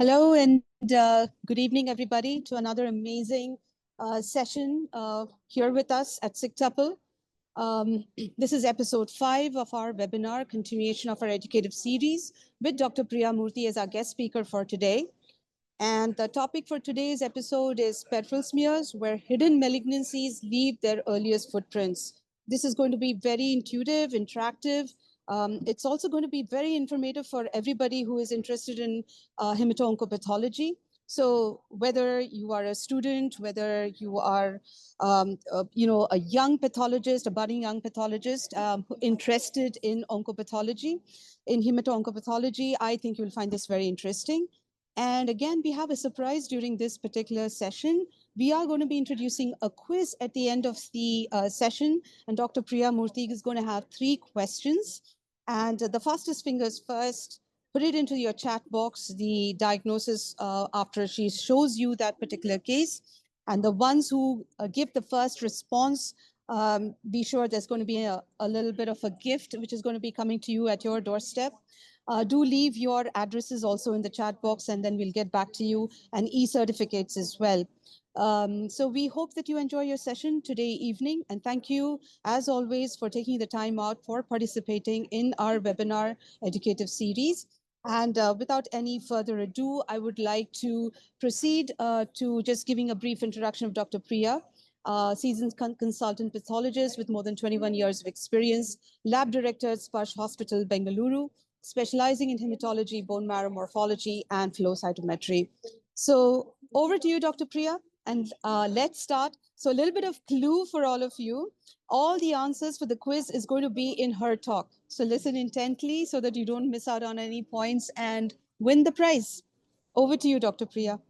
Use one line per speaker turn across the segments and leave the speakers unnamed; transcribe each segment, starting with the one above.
Hello and good evening, everybody, to another amazing session here with us at SigTuple. This is episode 5 of our webinar, continuation of our educative series with Dr. Priya Murthy as our guest speaker for today. And the topic for today's episode is peripheral smears, where hidden malignancies leave their earliest footprints. This is going to be very intuitive, interactive. It's also going to be very informative for everybody who is interested in hemato-oncopathology. So whether you are a student, whether you are, a young pathologist, a budding young pathologist interested in oncopathology, in hemato-oncopathology, I think you'll find this very interesting. And again, we have a surprise during this particular session. We are going to be introducing a quiz at the end of the session, and Dr. Priya Murthy is going to have 3 questions. And the fastest fingers first, put it into your chat box, the diagnosis after she shows you that particular case. And the ones who give the first response, be sure there's going to be a little bit of a gift, which is going to be coming to you at your doorstep. Do leave your addresses also in the chat box, and then we'll get back to you, and e-certificates as well. So we hope that you enjoy your session today evening, and thank you, as always, for taking the time out for participating in our webinar educative series. And without any further ado, I would like to proceed to just giving a brief introduction of Dr. Priya. Seasoned consultant pathologist with more than 21 years of experience, lab director at Sparsh Hospital, Bengaluru, specializing in hematology, bone marrow morphology, and flow cytometry. So over to you, Dr. Priya, and let's start. So a little bit of clue for all of you. All the answers for the quiz is going to be in her talk. So listen intently so that you don't miss out on any points and win the prize. Over to you, Dr. Priya.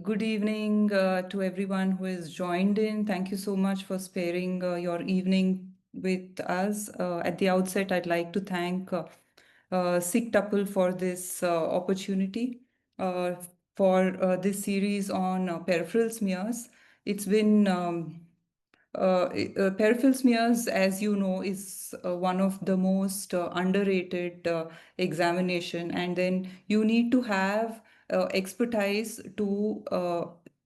Good evening to everyone who has joined in. Thank you so much for sparing your evening with us. At the outset, I'd like to thank SigTuple for this opportunity for this series on peripheral smears. It's been peripheral smears, as you know, is one of the most underrated examination, and then you need to have expertise to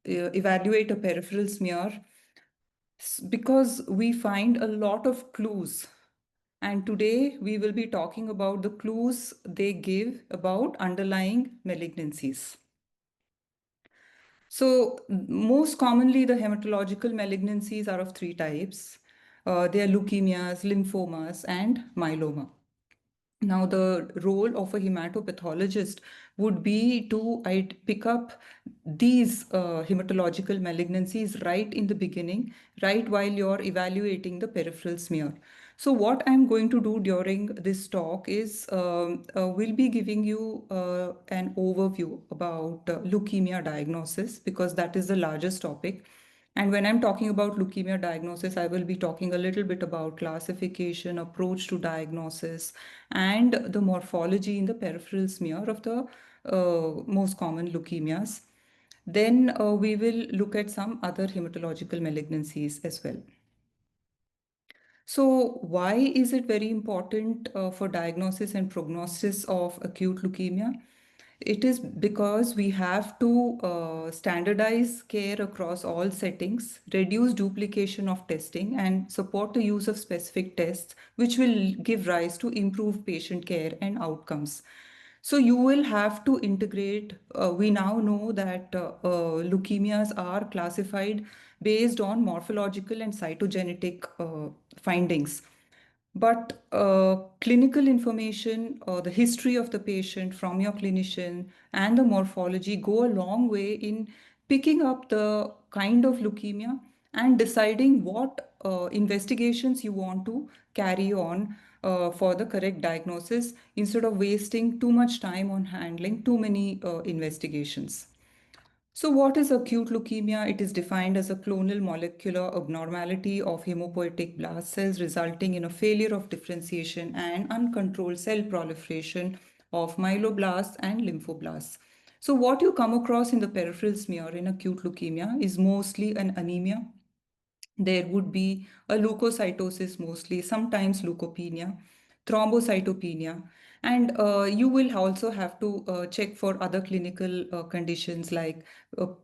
evaluate a peripheral smear because we find a lot of clues. And today we will be talking about the clues they give about underlying malignancies. So most commonly, the hematological malignancies are of 3 types. They are leukemias, lymphomas, and myeloma. Now, the role of a hematopathologist would be to pick up these hematological malignancies right in the beginning, right while you're evaluating the peripheral smear. So what I'm going to do during this talk is we'll be giving you an overview about leukemia diagnosis, because that is the largest topic. And when I'm talking about leukemia diagnosis, I will be talking a little bit about classification, approach to diagnosis, and the morphology in the peripheral smear of the most common leukemias. Then we will look at some other hematological malignancies as well. So why is it very important for diagnosis and prognosis of acute leukemia? It is because we have to standardize care across all settings, reduce duplication of testing, and support the use of specific tests, which will give rise to improved patient care and outcomes. So you will have to integrate. We now know that leukemias are classified based on morphological and cytogenetic findings. But clinical information or the history of the patient from your clinician and the morphology go a long way in picking up the kind of leukemia and deciding what investigations you want to carry on for the correct diagnosis, instead of wasting too much time on handling too many investigations. So what is acute leukemia? It is defined as a clonal molecular abnormality of hemopoietic blast cells resulting in a failure of differentiation and uncontrolled cell proliferation of myeloblasts and lymphoblasts. So what you come across in the peripheral smear in acute leukemia is mostly an anemia. There would be a leukocytosis mostly, sometimes leukopenia, thrombocytopenia. And you will also have to check for other clinical conditions like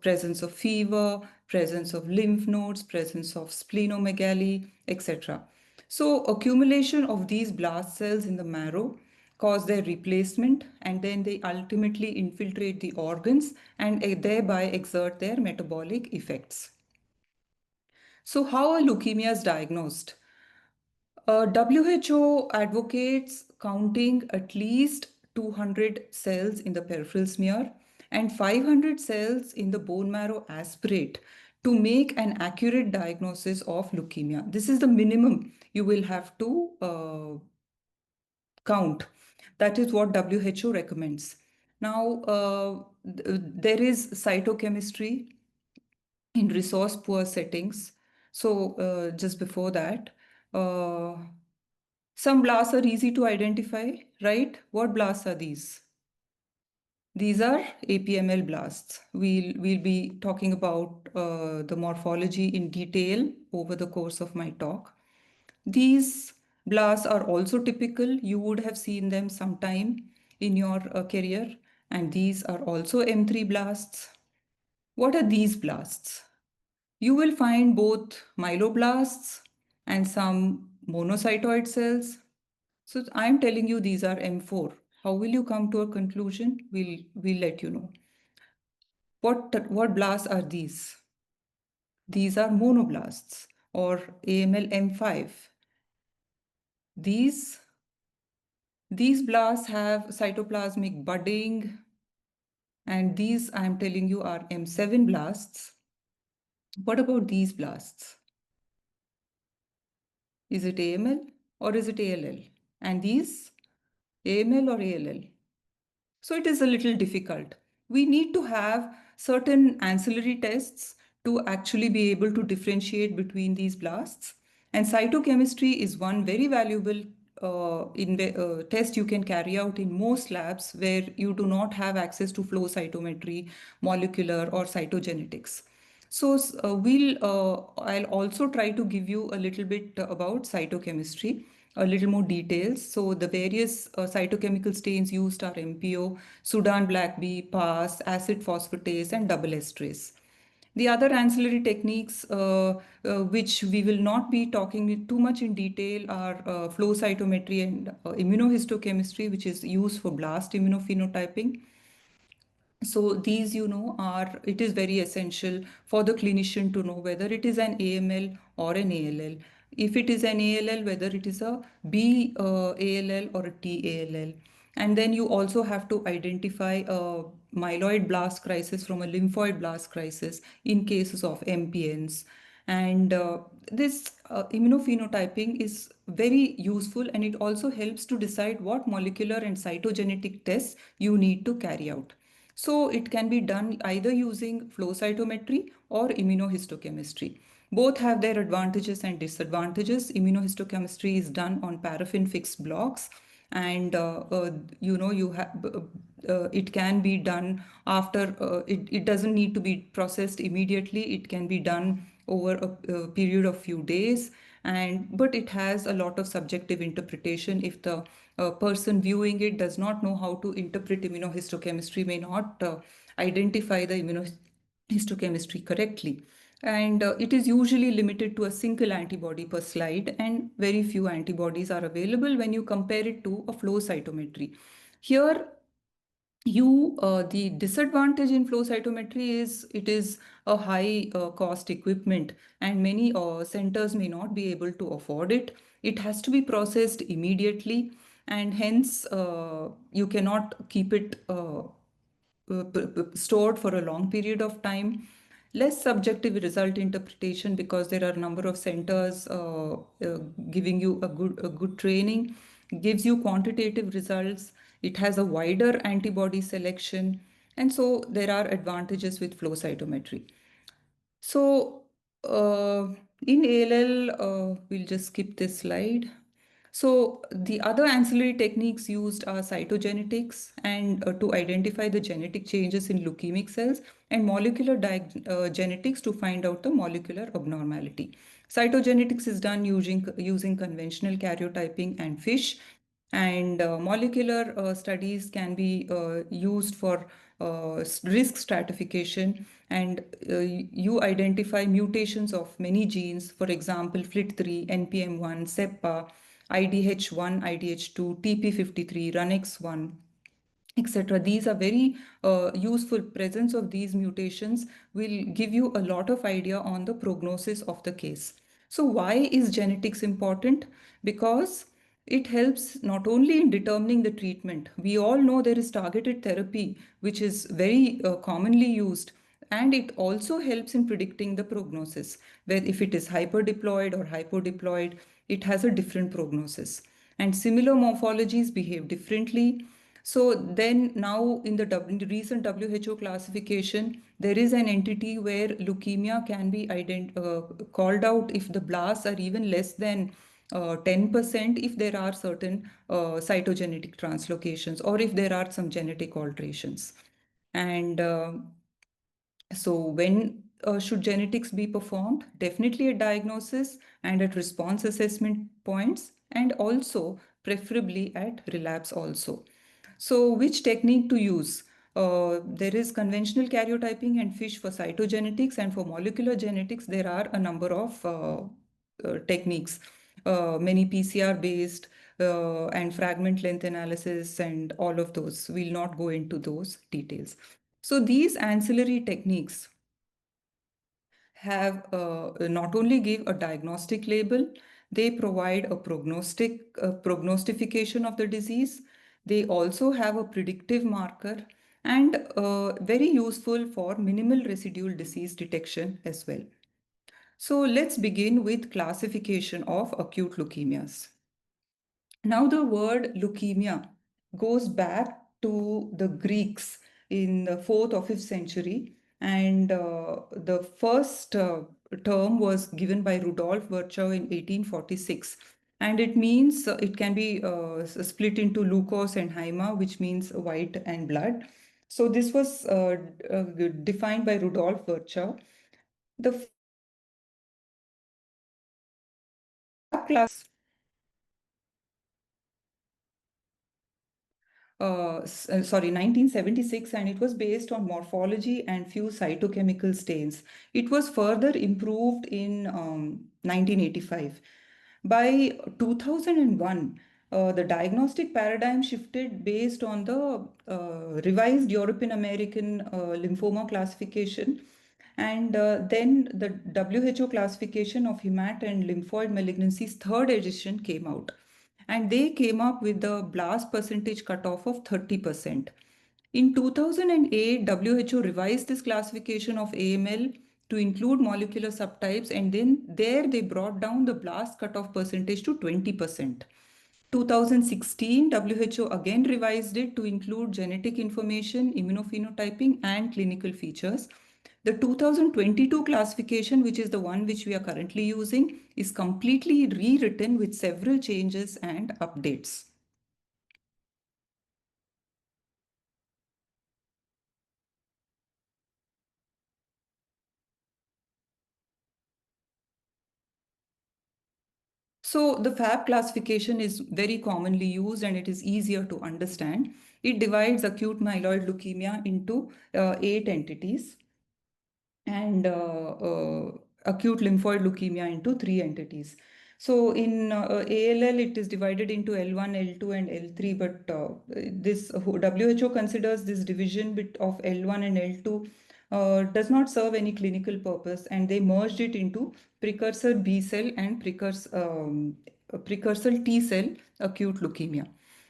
presence of fever, presence of lymph nodes, presence of splenomegaly, etc. So, accumulation of these blast cells in the marrow cause their replacement, and then they ultimately infiltrate the organs and thereby exert their metabolic effects. So, how are leukemias diagnosed? WHO advocates counting at least 200 cells in the peripheral smear and 500 cells in the bone marrow aspirate to make an accurate diagnosis of leukemia. This is the minimum you will have to count. That is what WHO recommends. Now, there is cytochemistry in resource poor settings. So, just before that, uh, some blasts are easy to identify, right? What blasts are these? These are APML blasts. We'll be talking about the morphology in detail over the course of my talk. These blasts are also typical. You would have seen them sometime in your career. And these are also M3 blasts. What are these blasts? You will find both myeloblasts and some monocytoid cells. So I'm telling you these are M4. How will you come to a conclusion? We'll let you know. What blasts are these? These are monoblasts or AML M5. These these blasts have cytoplasmic budding, and these I'm telling you are M7 blasts. What about these blasts? Is it AML or is it ALL? And these AML or ALL? So it is a little difficult. We need to have certain ancillary tests to actually be able to differentiate between these blasts. And cytochemistry is one very valuable test you can carry out in most labs where you do not have access to flow cytometry, molecular, or cytogenetics. So I'll also try to give you a little bit about cytochemistry, a little more details. So the various cytochemical stains used are MPO, Sudan black bee, PAS, acid phosphatase, and double esterase. The other ancillary techniques, which we will not be talking too much in detail, are flow cytometry and immunohistochemistry, which is used for blast immunophenotyping. So these, are it is very essential for the clinician to know whether it is an AML or an ALL. If it is an ALL, whether it is a B ALL or a T ALL. And then you also have to identify a myeloid blast crisis from a lymphoid blast crisis in cases of MPNs. And this immunophenotyping is very useful, and it also helps to decide what molecular and cytogenetic tests you need to carry out. So it can be done either using flow cytometry or immunohistochemistry. Both have their advantages and disadvantages. Immunohistochemistry is done on paraffin fixed blocks, and you have it can be done after it doesn't need to be processed immediately. It can be done over a period of few days, and but it has a lot of subjective interpretation. If the person viewing it does not know how to interpret immunohistochemistry, may not identify the immunohistochemistry correctly. And it is usually limited to a single antibody per slide, and very few antibodies are available when you compare it to a flow cytometry. Here, the disadvantage in flow cytometry is it is a high cost equipment, and many centers may not be able to afford it. It has to be processed immediately, and hence you cannot keep it stored for a long period of time. Less subjective result interpretation because there are a number of centers giving you a good training, gives you quantitative results. It has a wider antibody selection, and so there are advantages with flow cytometry. So in ALL, we'll just skip this slide. So the other ancillary techniques used are cytogenetics and to identify the genetic changes in leukemic cells, and molecular genetics to find out the molecular abnormality. Cytogenetics is done using conventional karyotyping and FISH, And molecular studies can be used for risk stratification, and you identify mutations of many genes, for example, FLT3, NPM1, SEPA, IDH1, IDH2, TP53, RUNX1, etc. These are very useful. Presence of these mutations will give you a lot of idea on the prognosis of the case. So why is genetics important? Because it helps not only in determining the treatment. We all know there is targeted therapy which is very commonly used, and it also helps in predicting the prognosis, where if it is hyperdeployed or hypodeployed, it has a different prognosis, and similar morphologies behave differently. So then now in the recent WHO classification, there is an entity where leukemia can be called out if the blasts are even less than 10%, if there are certain cytogenetic translocations or if there are some genetic alterations. And so when should genetics be performed? Definitely at diagnosis and at response assessment points, and also preferably at relapse also. So which technique to use? There is conventional karyotyping and FISH for cytogenetics, and for molecular genetics, there are a number of techniques, many PCR based and fragment length analysis, and all of those. We'll not go into those details. So these ancillary techniques have not only give a diagnostic label, they provide a prognostification of the disease. They also have a predictive marker, and very useful for minimal residual disease detection as well. So let's begin with classification of acute leukemias. Now, the word leukemia goes back to the Greeks in the 4th or 5th century, and the first term was given by Rudolf Virchow in 1846. And it means it can be split into leukos and haima, which means white and blood. So this was defined by Rudolf Virchow. The FAB class sorry, 1976, and it was based on morphology and few cytochemical stains. It was further improved in 1985. By 2001, the diagnostic paradigm shifted based on the revised European American lymphoma classification. And then the WHO classification of hemat and lymphoid malignancies, third edition, came out, and they came up with the blast percentage cutoff of 30%. In 2008, WHO revised this classification of AML to include molecular subtypes, and then there they brought down the blast cutoff percentage to 20%. 2016, WHO again revised it to include genetic information, immunophenotyping, and clinical features. The 2022 classification, which is the one which we are currently using, is completely rewritten with several changes and updates. So the FAB classification is very commonly used and it is easier to understand. It divides acute myeloid leukemia into 8 entities, and acute lymphoid leukemia into 3 entities. So in ALL, it is divided into L1, L2, and L3, but this WHO considers this division bit of L1 and L2 does not serve any clinical purpose, and they merged it into precursor B cell and precursor T cell acute leukemia.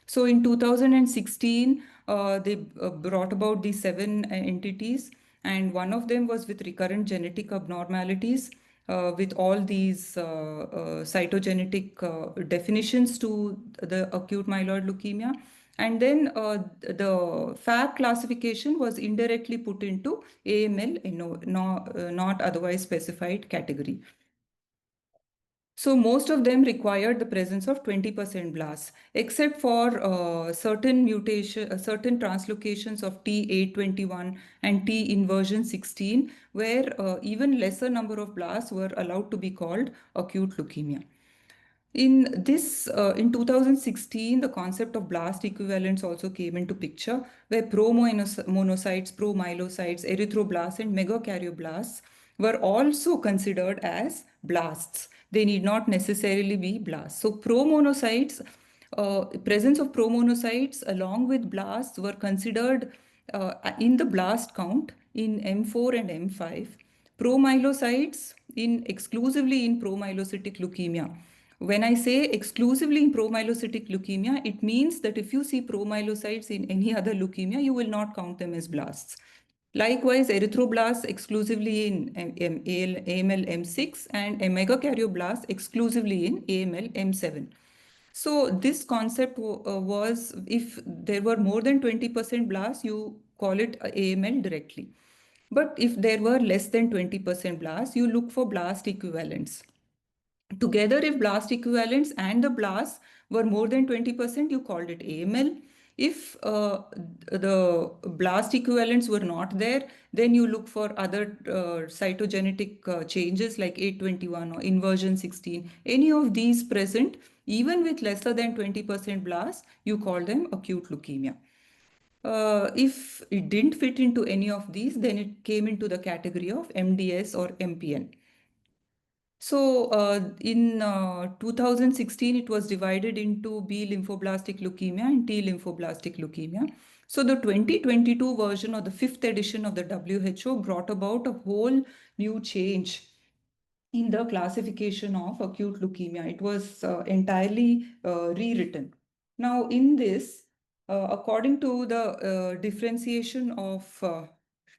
So in 2016, they brought about these 7 entities, and one of them was with recurrent genetic abnormalities, with all these cytogenetic definitions to the acute myeloid leukemia. And then the FAB classification was indirectly put into AML, not otherwise specified category. So most of them required the presence of 20% blasts, except for certain translocations of T821 and T inversion 16, where even lesser number of blasts were allowed to be called acute leukemia. In 2016, the concept of blast equivalents also came into picture, where pro-monocytes, pro-myelocytes, erythroblasts, and megakaryoplasts were also considered as blasts. They need not necessarily be blasts. So, presence of pro-monocytes along with blasts were considered in the blast count in M4 and M5. Promyelocytes in exclusively in promyelocytic leukemia. When I say exclusively in promyelocytic leukemia, it means that if you see promyelocytes in any other leukemia, you will not count them as blasts. Likewise, erythroblasts exclusively in AML M6 and megakaryoblast exclusively in AML M7. So this concept was if there were more than 20% blasts, you call it AML directly. But if there were less than 20% blasts, you look for blast equivalents. Together, if blast equivalents and the blasts were more than 20%, you called it AML. If the blast equivalents were not there, then you look for other cytogenetic changes like 821 or inversion 16. Any of these present, even with lesser than 20% blasts, you call them acute leukemia. If it didn't fit into any of these, then it came into the category of MDS or MPN. So in 2016, it was divided into B lymphoblastic leukemia and T lymphoblastic leukemia. So the 2022 version or the fifth edition of the WHO brought about a whole new change in the classification of acute leukemia. It was entirely rewritten. Now, in this, according to the differentiation of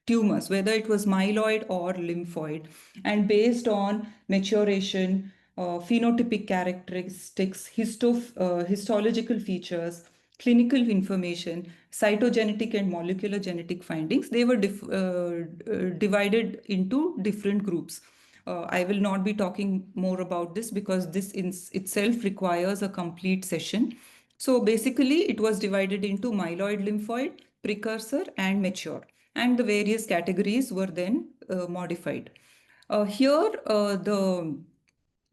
tumors, whether it was myeloid or lymphoid, and based on maturation, phenotypic characteristics, histological features, clinical information, cytogenetic and molecular genetic findings, they were divided into different groups. I will not be talking more about this because this in itself requires a complete session. So basically, it was divided into myeloid lymphoid, precursor, and mature. And the various categories were then modified. The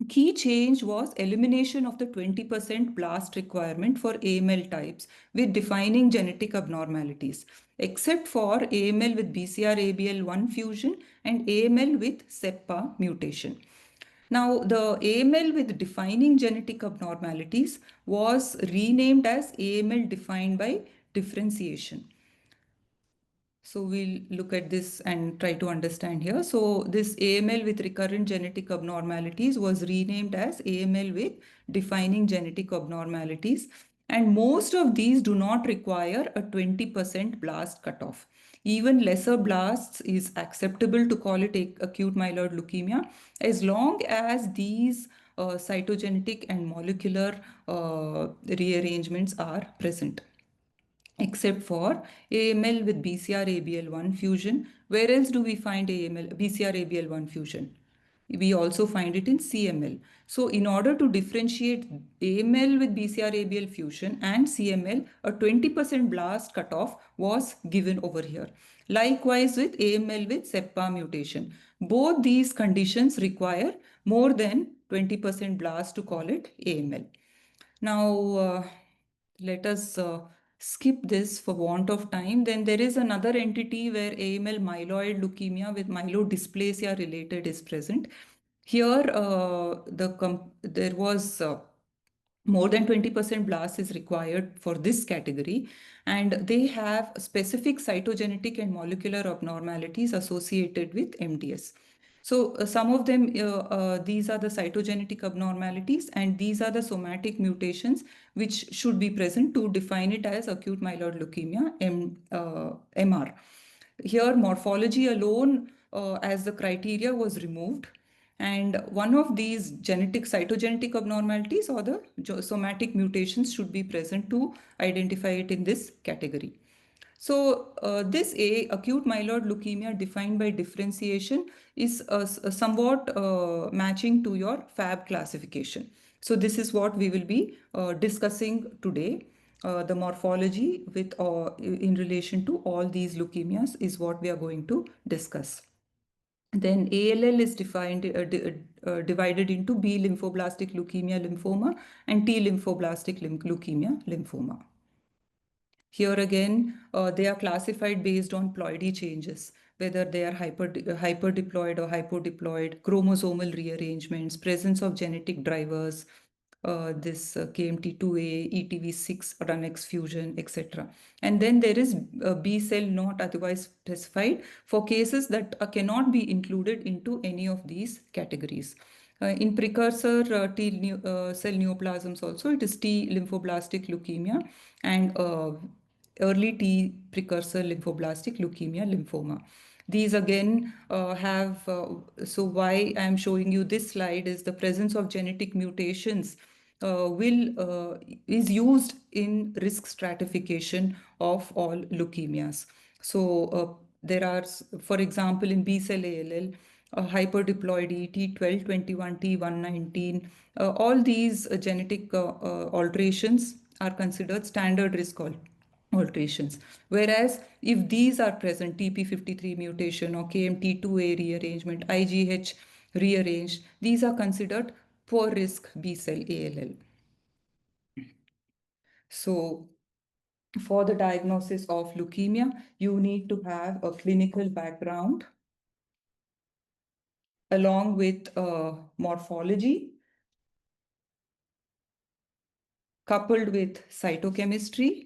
key change was elimination of the 20% blast requirement for AML types with defining genetic abnormalities, except for AML with BCR-ABL1 fusion and AML with SEPA mutation. Now, the AML with defining genetic abnormalities was renamed as AML defined by differentiation. So we'll look at this and try to understand here. So this AML with recurrent genetic abnormalities was renamed as AML with defining genetic abnormalities. And most of these do not require a 20% blast cutoff. Even lesser blasts is acceptable to call it acute myeloid leukemia as long as these cytogenetic and molecular rearrangements are present, except for AML with BCR-ABL1 fusion. Where else do we find AML, BCR-ABL1 fusion? We also find it in CML. So in order to differentiate AML with BCR-ABL fusion and CML, a 20% blast cutoff was given over here. Likewise with AML with SEPA mutation. Both these conditions require more than 20% blast to call it AML. Now, let us skip this for want of time. Then there is another entity where AML myeloid leukemia with myelodysplasia related is present. Here, there was more than 20% blast is required for this category, and they have specific cytogenetic and molecular abnormalities associated with MDS. So some of them, these are the cytogenetic abnormalities, and these are the somatic mutations which should be present to define it as acute myeloid leukemia, MR. Here, morphology alone as the criteria was removed, and one of these cytogenetic abnormalities or the somatic mutations should be present to identify it in this category. So this acute myeloid leukemia defined by differentiation is somewhat matching to your FAB classification. So this is what we will be discussing today. The morphology with in relation to all these leukemias is what we are going to discuss. Then ALL is divided into B lymphoblastic leukemia lymphoma and T lymphoblastic leukemia lymphoma. Here again, they are classified based on ploidy changes, whether they are hyperdiploid or hypodiploid, chromosomal rearrangements, presence of genetic drivers, this KMT2A, ETV6, Runx fusion, etc. And then there is B cell not otherwise specified for cases that cannot be included into any of these categories. In precursor cell neoplasms also, it is T lymphoblastic leukemia and early T precursor lymphoblastic leukemia lymphoma. These again have, so why I'm showing you this slide is the presence of genetic mutations is used in risk stratification of all leukemias. So there are, for example, in B cell ALL, hyperdiploid T1221, T119, all these genetic alterations are considered standard risk alterations. Whereas if these are present, TP53 mutation or KMT2A rearrangement, IGH rearranged, these are considered poor risk B cell ALL. So for the diagnosis of leukemia, you need to have a clinical background along with morphology, coupled with cytochemistry,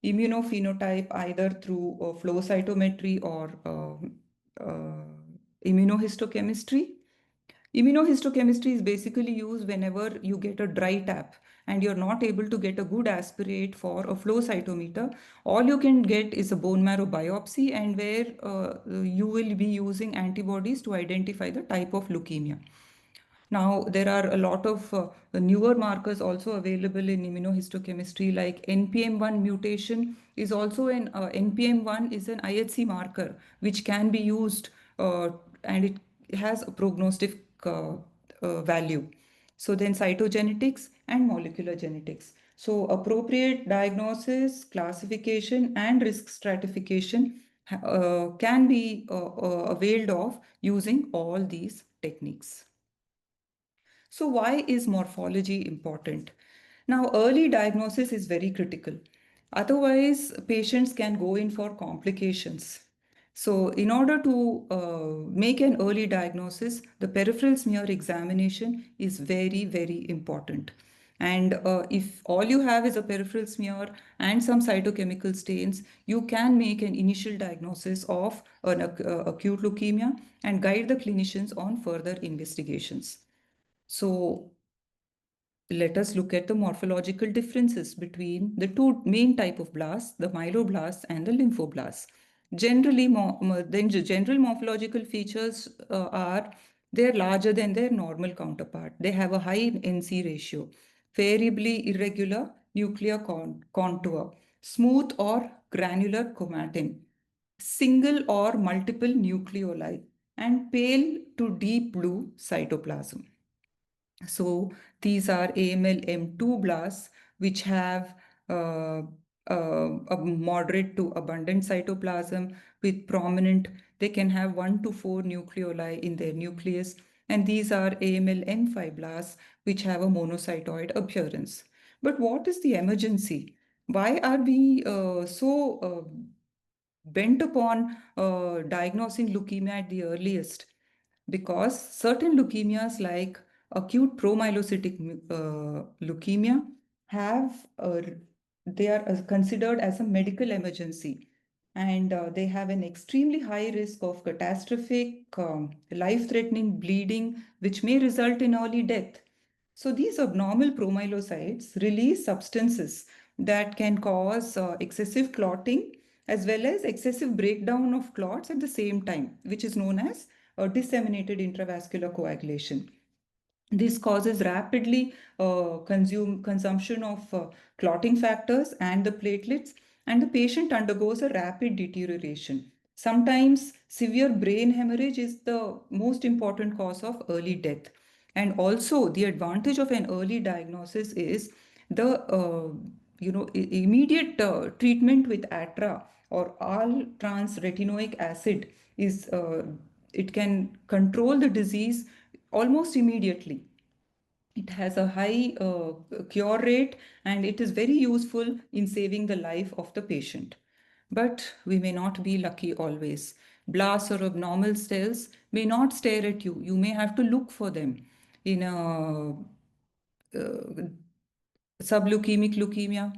immunophenotype either through flow cytometry or immunohistochemistry. Immunohistochemistry is basically used whenever you get a dry tap and you're not able to get a good aspirate for a flow cytometer. All you can get is a bone marrow biopsy, and where you will be using antibodies to identify the type of leukemia. Now, there are a lot of newer markers also available in immunohistochemistry, like NPM1 mutation is also NPM1 is an IHC marker which can be used and it has a prognostic value. So then cytogenetics and molecular genetics. So appropriate diagnosis, classification and risk stratification can be availed of using all these techniques. So why is morphology important? Now, early diagnosis is very critical. Otherwise, patients can go in for complications. So, in order to make an early diagnosis, the peripheral smear examination is very, very important. And if all you have is a peripheral smear and some cytochemical stains, you can make an initial diagnosis of an acute leukemia and guide the clinicians on further investigations. So let us look at the morphological differences between the two main type of blasts, the myeloblasts and the lymphoblasts. Generally, the general morphological features are they're larger than their normal counterpart. They have a high NC ratio, variably irregular nuclear contour, smooth or granular chromatin, single or multiple nucleoli, and pale to deep blue cytoplasm. So these are AML M2 blasts, which have a moderate to abundant cytoplasm with prominent, they can have 1 to 4 nucleoli in their nucleus. And these are AML M5 blasts, which have a monocytoid appearance. But what is the emergency? Why are we bent upon diagnosing leukemia at the earliest? Because certain leukemias like acute promyelocytic leukemia have they are considered as a medical emergency, and they have an extremely high risk of catastrophic life-threatening bleeding which may result in early death. So these abnormal promyelocytes release substances that can cause excessive clotting as well as excessive breakdown of clots at the same time, which is known as disseminated intravascular coagulation. This causes rapidly consumption of clotting factors and the platelets, and the patient undergoes a rapid deterioration. Sometimes severe brain hemorrhage is the most important cause of early death. And also the advantage of an early diagnosis is the immediate treatment with ATRA or all trans retinoic acid is it can control the disease almost immediately. It has a high cure rate, and it is very useful in saving the life of the patient. But we may not be lucky always. Blasts or abnormal cells may not stare at you. You may have to look for them in a subleukemic leukemia,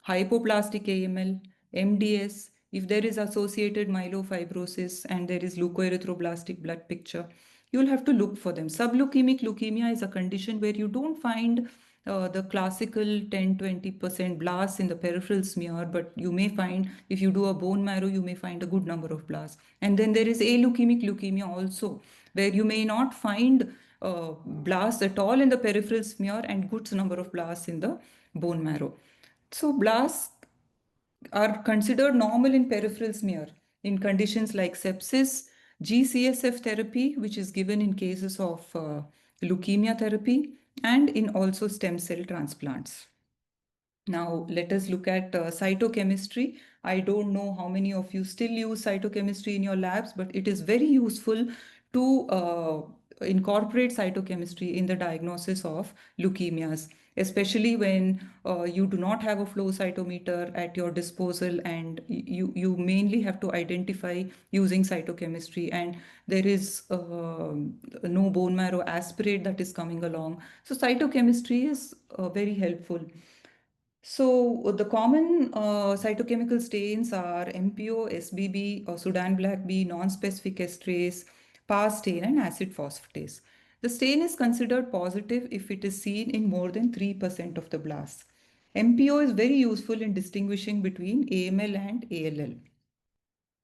hypoplastic AML, MDS, if there is associated myelofibrosis and there is leukoerythroblastic blood picture, you will have to look for them. Subleukemic leukemia is a condition where you don't find the classical 10-20% blasts in the peripheral smear, but you may find, if you do a bone marrow, you may find a good number of blasts. And then there is aleukemic leukemia also, where you may not find blasts at all in the peripheral smear and good number of blasts in the bone marrow. So blasts are considered normal in peripheral smear in conditions like sepsis, GCSF therapy, which is given in cases of leukemia therapy, and in also stem cell transplants. Now, let us look at cytochemistry. I don't know how many of you still use cytochemistry in your labs, but it is very useful to incorporate cytochemistry in the diagnosis of leukemias, especially when you do not have a flow cytometer at your disposal, and you mainly have to identify using cytochemistry, and there is no bone marrow aspirate that is coming along. So cytochemistry is very helpful. So the common cytochemical stains are MPO, SBB, or Sudan black B, non-specific esterase, PAS stain, and acid phosphatase. The stain is considered positive if it is seen in more than 3% of the blasts. MPO is very useful in distinguishing between AML and ALL.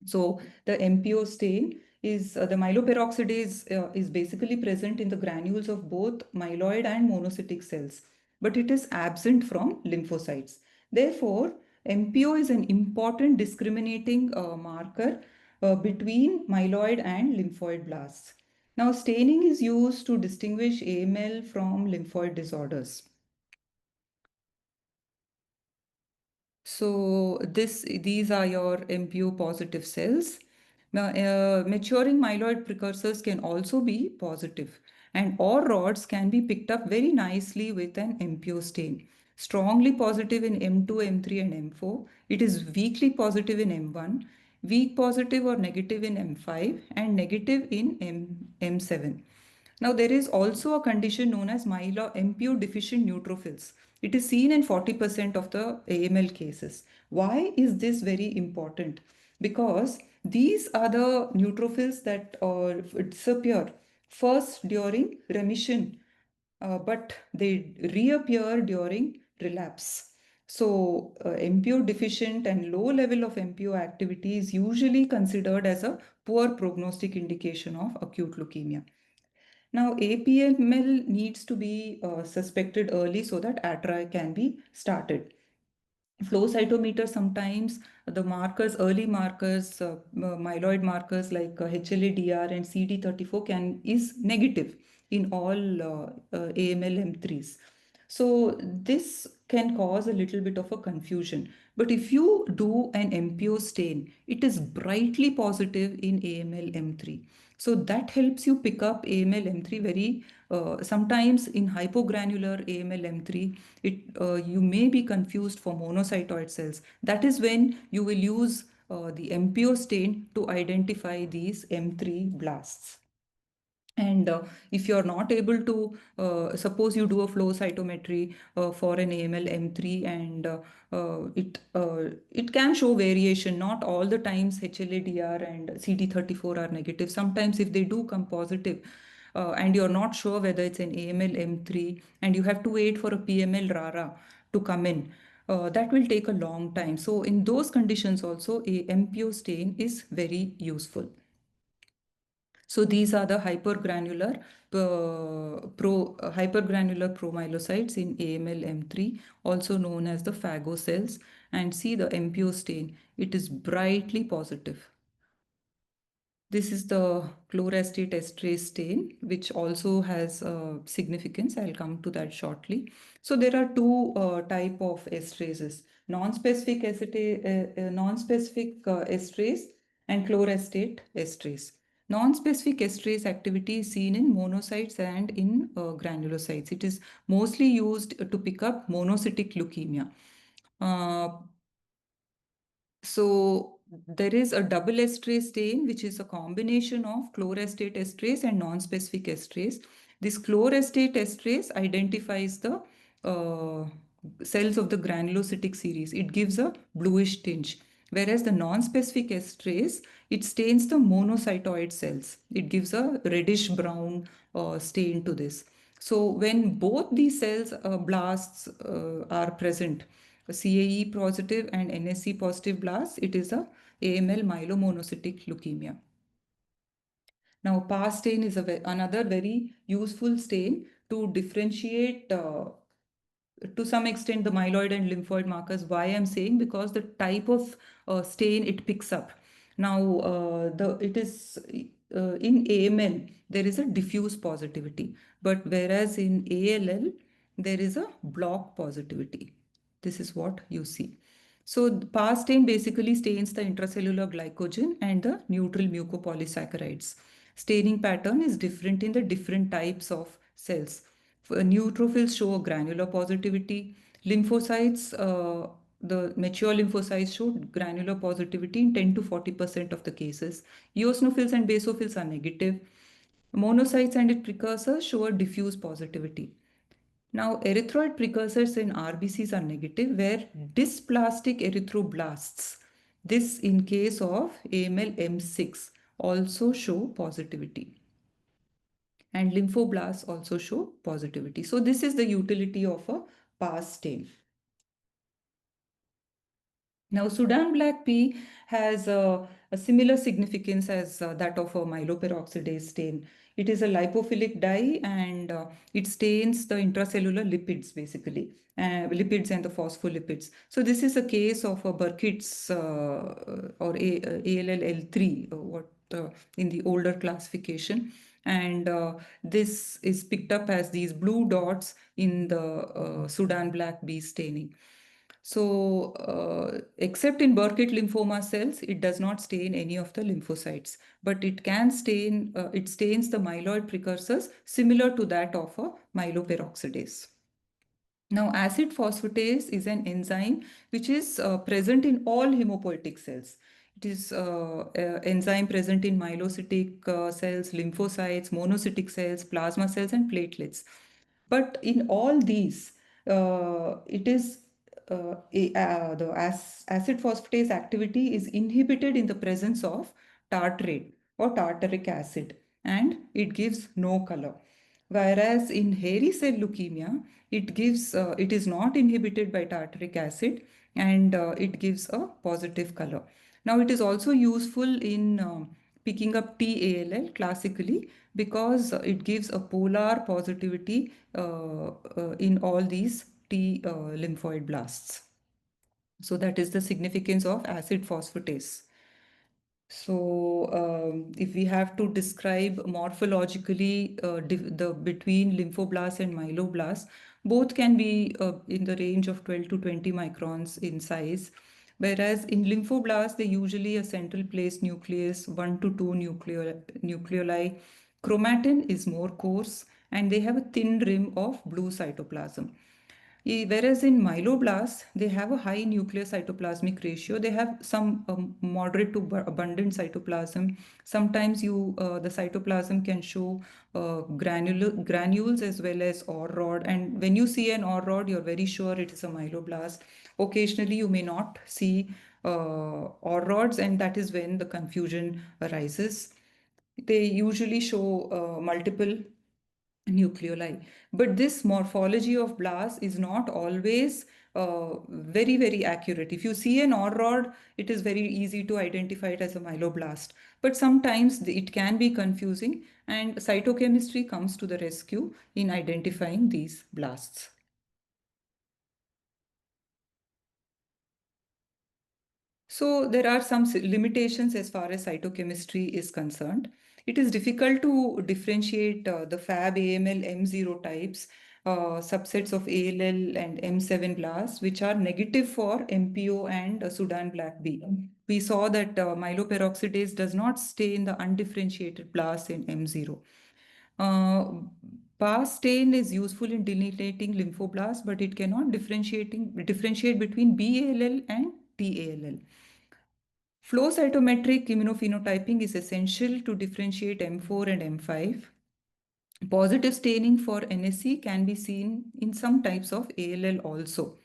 So the MPO stain is the myeloperoxidase is basically present in the granules of both myeloid and monocytic cells, but it is absent from lymphocytes. Therefore, MPO is an important discriminating marker between myeloid and lymphoid blasts. Now, staining is used to distinguish AML from lymphoid disorders. So these are your MPO positive cells. Now, maturing myeloid precursors can also be positive, and all rods can be picked up very nicely with an MPO stain. Strongly positive in M2, M3, and M4. It is weakly positive in M1, weak positive or negative in M5, and negative in M7. Now, there is also a condition known as MPO deficient neutrophils. It is seen in 40% of the AML cases. Why is this very important? Because these are the neutrophils that disappear first during remission, but they reappear during relapse. So, MPO deficient and low level of MPO activity is usually considered as a poor prognostic indication of acute leukemia. Now, APML needs to be suspected early so that ATRA can be started. Flow cytometer, sometimes the markers, early markers, myeloid markers like HLA-DR and CD34 is negative in all AML M3s. So this can cause a little bit of a confusion. But if you do an MPO stain, it is brightly positive in AML M3. So that helps you pick up AML M3 very sometimes in hypogranular AML M3. You may be confused for monocytoid cells. That is when you will use the MPO stain to identify these M3 blasts. And if you're not able to, suppose you do a flow cytometry for an AML M3, and it can show variation. Not all the times HLA-DR and CD34 are negative. Sometimes if they do come positive, and you're not sure whether it's an AML M3, and you have to wait for a PML RARA to come in, that will take a long time. So in those conditions also, a MPO stain is very useful. So these are the hypergranular promyelocytes in AML M3, also known as the phago cells. And see the MPO stain, it is brightly positive. This is the chlorastate esterase stain, which also has significance. I'll come to that shortly. So there are two type of esterases: non-specific esterase and chlorastate esterase. Non-specific esterase activity is seen in monocytes and in granulocytes. It is mostly used to pick up monocytic leukemia. Uh, so there is a double esterase stain, which is a combination of chlorestate esterase and non-specific esterase. This chlorestate esterase identifies the uh, cells of the granulocytic series. It gives a bluish tinge. Whereas the non-specific esterase, it stains the monocytoid cells. It gives a reddish brown stain to this. So when both these cells, blasts, are present, CAE positive and NSC positive blasts, it is a AML myelomonocytic leukemia. Now, PAS stain is another very useful stain to differentiate to some extent the myeloid and lymphoid markers. Why I'm saying, because the type of stain it picks up. Now, the it is in AML there is a diffuse positivity, but whereas in ALL there is a block positivity. This is what you see. So the PAS stain basically stains the intracellular glycogen and the neutral mucopolysaccharides. Staining pattern is different in the different types of cells. Neutrophils show a granular positivity. Lymphocytes, the mature lymphocytes show granular positivity in 10 to 40% of the cases. Eosinophils and basophils are negative. Monocytes and its precursors show a diffuse positivity. Now, erythroid precursors in RBCs are negative, where dysplastic erythroblasts, this in case of AML M6, also show positivity. And lymphoblasts also show positivity. So this is the utility of a PAS stain. Now, Sudan black pea has a similar significance as that of a myeloperoxidase stain. It is a lipophilic dye, and it stains the intracellular lipids, basically, lipids and the phospholipids. So this is a case of a Burkitt's or ALL-L3, what in the older classification. And this is picked up as these blue dots in the Sudan black bee staining. So, except in Burkitt lymphoma cells, it does not stain any of the lymphocytes, but it can stain, it stains the myeloid precursors similar to that of a myeloperoxidase. Now, acid phosphatase is an enzyme which is present in all hemopoietic cells. It is enzyme present in myelocytic cells, lymphocytes, monocytic cells, plasma cells, and platelets. But in all these, it is the acid phosphatase activity is inhibited in the presence of tartrate or tartaric acid, and it gives no color. Whereas in hairy cell leukemia, it is not inhibited by tartaric acid, and it gives a positive color. Now, it is also useful in picking up TALL classically, because it gives a polar positivity in all these T lymphoid blasts. So that is the significance of acid phosphatase. So, if we have to describe morphologically the between lymphoblasts and myeloblasts, both can be in the range of 12 to 20 microns in size. Whereas in lymphoblasts, they usually a central place nucleus, 1 to 2 nucleoli. Chromatin is more coarse, and they have a thin rim of blue cytoplasm. Whereas in myeloblasts, they have a high nuclear cytoplasmic ratio. They have some moderate to abundant cytoplasm. Sometimes the cytoplasm can show granules as well as OR rod. And when you see an OR rod, you're very sure it is a myeloblast. Occasionally, you may not see OR rods, and that is when the confusion arises. They usually show multiple nucleoli. But this morphology of blast is not always very, very accurate. If you see an OR rod, it is very easy to identify it as a myeloblast. But sometimes it can be confusing, and cytochemistry comes to the rescue in identifying these blasts. So there are some limitations as far as cytochemistry is concerned. It is difficult to differentiate the Fab AML M0 types subsets of ALL and M7 blasts, which are negative for MPO and Sudan black B. We saw that myeloperoxidase does not stay in the undifferentiated blasts in M0. Uh, PAS stain is useful in delineating lymphoblasts, but it cannot differentiate between BALL and TALL. Flow cytometric immunophenotyping is essential to differentiate M4 and M5. Positive staining for NSC can be seen in some types of ALL also.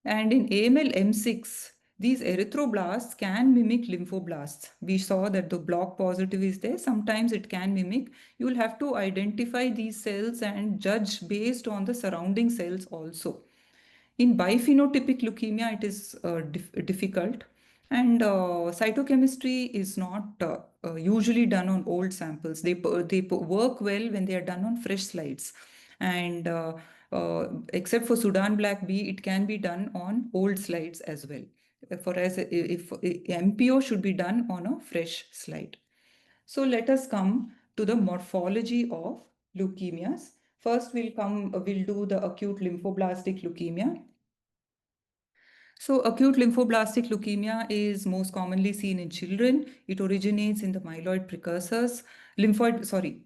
And in AML M6, these erythroblasts can mimic lymphoblasts. We saw that the block positive is there. Sometimes it can mimic. You will have to identify these cells and judge based on the surrounding cells also. In biphenotypic leukemia, it is difficult, and cytochemistry is not usually done on old samples. They work well when they are done on fresh slides, and except for Sudan black B, it can be done on old slides as well. For as if MPO should be done on a fresh slide. So let us come to the morphology of leukemias. First, we'll do the acute lymphoblastic leukemia. So acute lymphoblastic leukemia is most commonly seen in children. It originates in the myeloid precursors, lymphoid, sorry,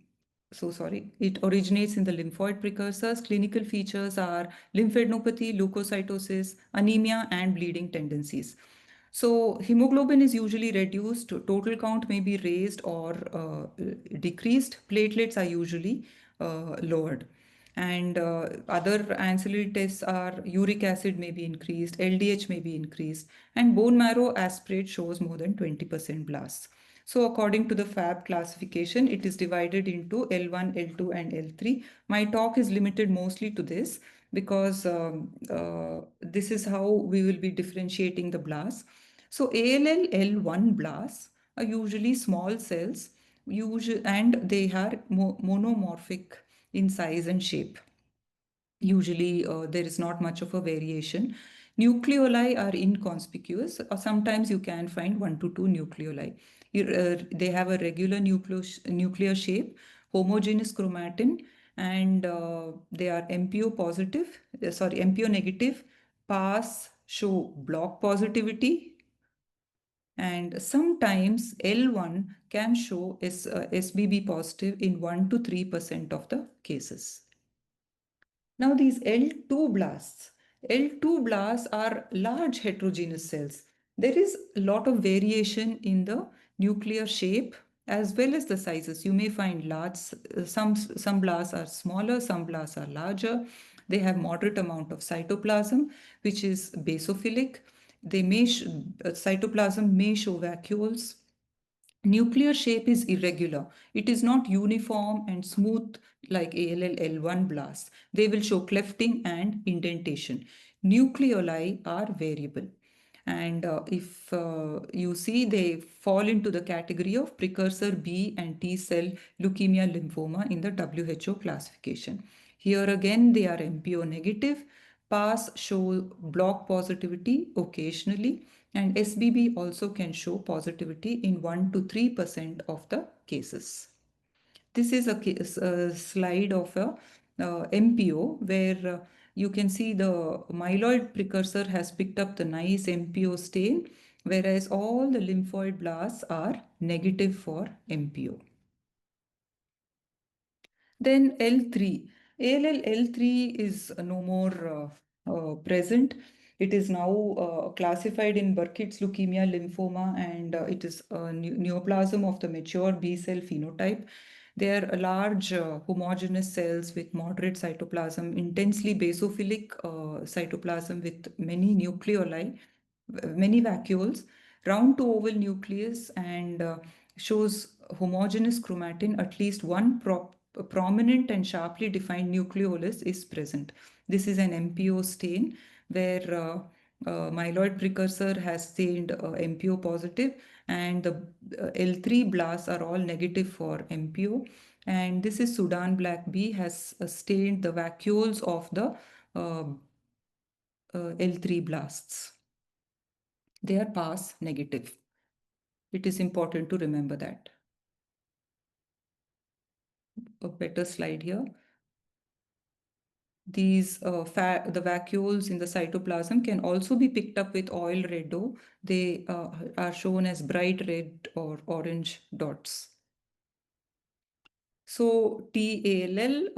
so sorry. It originates in the lymphoid precursors. Clinical features are lymphadenopathy, leukocytosis, anemia, and bleeding tendencies. So hemoglobin is usually reduced, total count may be raised or decreased. Platelets are usually lowered. And other ancillary tests are uric acid may be increased, LDH may be increased, and bone marrow aspirate shows more than 20% blasts. So according to the FAB classification, it is divided into L1, L2, and L3. My talk is limited mostly to this because this is how we will be differentiating the blasts. So ALL L1 blasts are usually small cells, and they are monomorphic in size and shape. Usually, there is not much of a variation. Nucleoli are inconspicuous, or sometimes you can find 1 to 2 nucleoli. They have a regular nuclear shape, homogeneous chromatin, and they are MPO positive, MPO negative. PAS show block positivity, and sometimes L1 can show SBB positive in 1 to 3% of the cases. Now these L2 blasts are large heterogeneous cells. There is a lot of variation in the nuclear shape as well as the sizes. You may find some blasts are smaller, some blasts are larger. They have moderate amount of cytoplasm, which is basophilic. Cytoplasm may show vacuoles. Nuclear shape is irregular. It is not uniform and smooth like ALL L1 blasts. They will show clefting and indentation. Nucleoli are variable. And if you see, they fall into the category of precursor B and T cell leukemia lymphoma in the WHO classification. Here again, they are MPO negative. PAS show block positivity occasionally, and SBB also can show positivity in 1 to 3% of the cases. This is a slide of a MPO where you can see the myeloid precursor has picked up the nice MPO stain, whereas all the lymphoid blasts are negative for MPO. Then L3. ALL L3 is no more present. It is now classified in Burkitt's leukemia lymphoma, and it is a neoplasm of the mature B cell phenotype. They are large homogeneous cells with moderate cytoplasm, intensely basophilic cytoplasm with many nucleoli, many vacuoles, round to oval nucleus, and shows homogeneous chromatin. At least one prominent and sharply defined nucleolus is present. This is an MPO stain where myeloid precursor has stained MPO positive, and the L3 blasts are all negative for MPO. And this is Sudan black B has stained the vacuoles of the L3 blasts. They are PAS negative. It is important to remember that. A better slide here. The vacuoles in the cytoplasm can also be picked up with oil red dough. They are shown as bright red or orange dots. So TALL,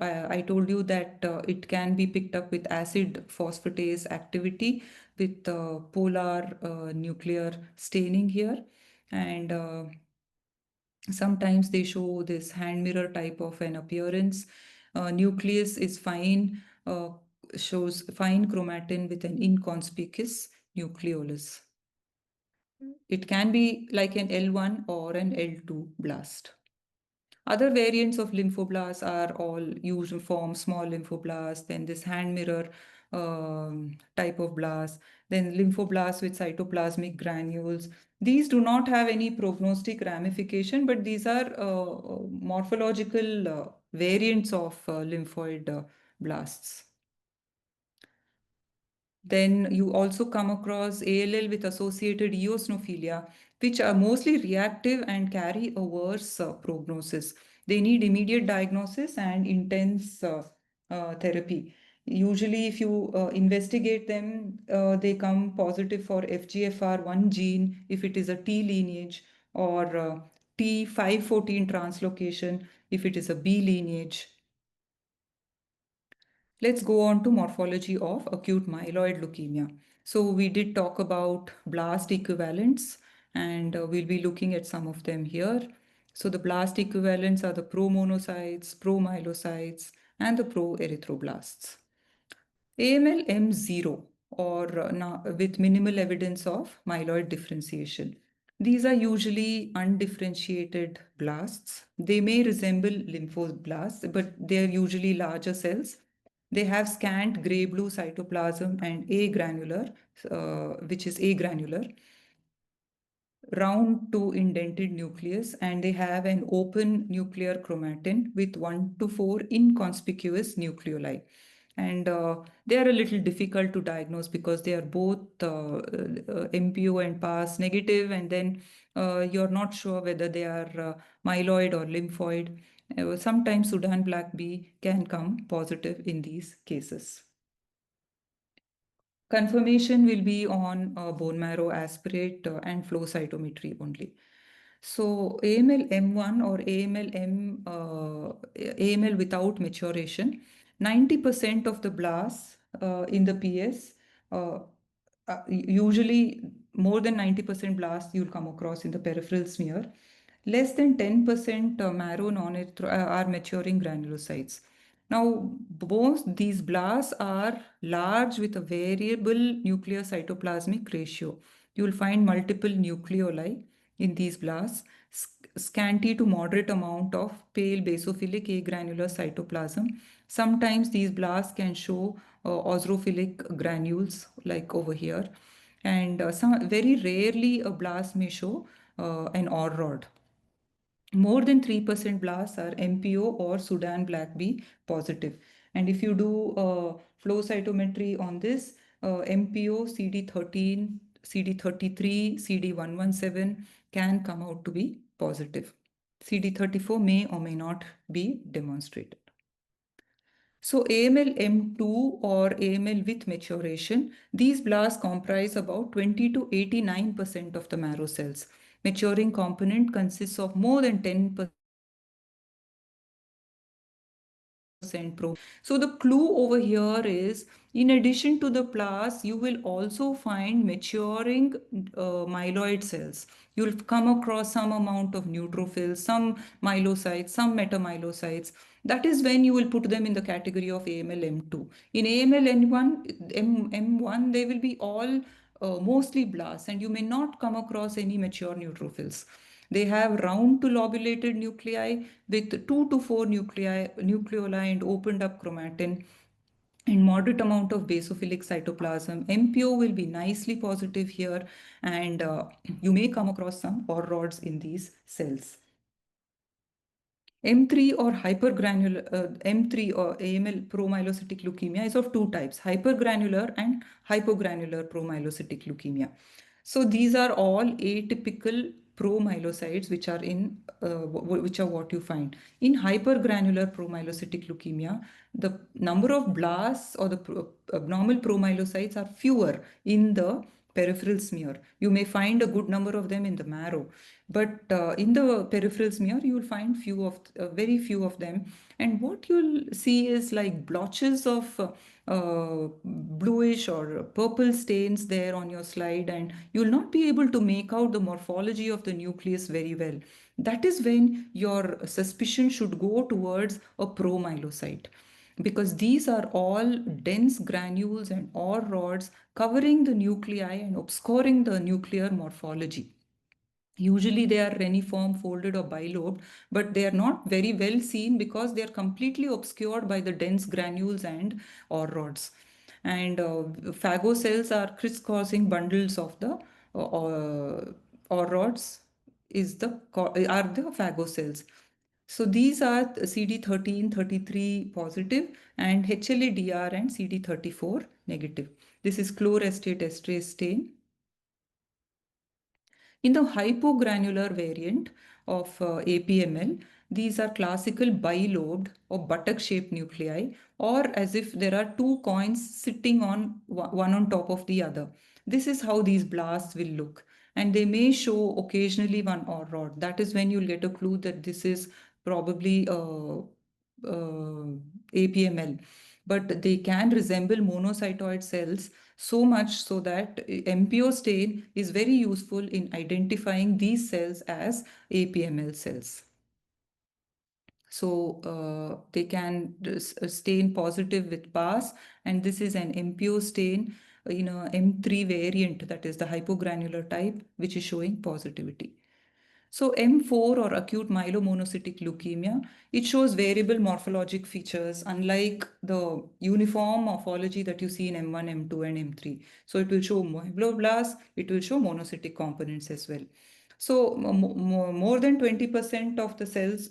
I told you that it can be picked up with acid phosphatase activity with polar nuclear staining here, and sometimes they show this hand mirror type of an appearance. Nucleus is fine, shows fine chromatin with an inconspicuous nucleolus. It can be like an L1 or an L2 blast. Other variants of lymphoblasts are all uniform small lymphoblasts, then this hand mirror type of blast, then lymphoblasts with cytoplasmic granules. These do not have any prognostic ramification, but these are morphological variants of lymphoid blasts. Then you also come across ALL with associated eosinophilia, which are mostly reactive and carry a worse prognosis. They need immediate diagnosis and intense therapy. Usually, if you investigate them, they come positive for FGFR1 gene if it is a T lineage, or T514 translocation if it is a B lineage. Let's go on to morphology of acute myeloid leukemia. So we did talk about blast equivalents, and we'll be looking at some of them here. So the blast equivalents are the promonocytes, promyelocytes, and the proerythroblasts. AML M0, or with minimal evidence of myeloid differentiation. These are usually undifferentiated blasts. They may resemble lymphoblasts, but they are usually larger cells. They have scant gray blue cytoplasm and agranular, which is agranular, round to indented nucleus, and they have an open nuclear chromatin with 1 to 4 inconspicuous nucleoli. And they are a little difficult to diagnose because they are both MPO and PAS negative, and then you're not sure whether they are myeloid or lymphoid. Sometimes Sudan black B can come positive in these cases. Confirmation will be on bone marrow aspirate and flow cytometry only. So AML M1 or AML without maturation, 90% of the blasts in the PS, uh, usually more than 90% blasts you'll come across in the peripheral smear. Less than 10% marrow are maturing granulocytes. Now, both these blasts are large with a variable nuclear cytoplasmic ratio. You will find multiple nucleoli in these blasts, scanty to moderate amount of pale basophilic agranular cytoplasm. Sometimes these blasts can show eosinophilic granules like over here, and very rarely a blast may show an OR rod. More than 3% blasts are MPO or Sudan black B positive. And if you do flow cytometry on this, MPO, CD13, CD33, CD117 can come out to be positive. CD34 may or may not be demonstrated. So AML M2 or AML with maturation, these blasts comprise about 20 to 89% of the marrow cells. Maturing component consists of more than 10% pro. So the clue over here is, in addition to the blast, you will also find maturing myeloid cells. You'll come across some amount of neutrophils, some myelocytes, some metamyelocytes. That is when you will put them in the category of AML M2. In AML M1, they will be all mostly blasts, and you may not come across any mature neutrophils. They have round to lobulated nuclei with 2 to 4 nucleoli and opened up chromatin and moderate amount of basophilic cytoplasm. MPO will be nicely positive here, and you may come across some OR rods in these cells. M3 or M3 or AML promyelocytic leukemia is of two types, hypergranular and hypogranular promyelocytic leukemia. So these are all atypical promyelocytes, which are which are what you find in hypergranular promyelocytic leukemia. The number of blasts or the abnormal promyelocytes are fewer in the peripheral smear. You may find a good number of them in the marrow, but in the peripheral smear, you will find very few of them. And what you'll see is like blotches of bluish or purple stains there on your slide, and you'll not be able to make out the morphology of the nucleus very well. That is when your suspicion should go towards a promyelocyte, because these are all dense granules and or rods covering the nuclei and obscuring the nuclear morphology. Usually they are reniform, folded, or bilobed, but they are not very well seen because they are completely obscured by the dense granules and or rods. And phago cells are crisscrossing bundles of the or rods are the phago cells. So these are CD13, 33 positive, and HLA-DR and CD34 negative. This is chloresteate esterase stain. In the hypogranular variant of APML, these are classical bilobed or buttock-shaped nuclei, or as if there are two coins sitting on one on top of the other. This is how these blasts will look, and they may show occasionally one or rod. That is when you'll get a clue that this is probably APML. But they can resemble monocytoid cells so much so that MPO stain is very useful in identifying these cells as APML cells. So they can stain positive with BAS, and this is an MPO stain in a M3 variant, that is the hypogranular type, which is showing positivity. So M4 or acute myelomonocytic leukemia, it shows variable morphologic features unlike the uniform morphology that you see in M1, M2 and M3. So it will show myeloblasts, it will show monocytic components as well. So more than 20% of the cells,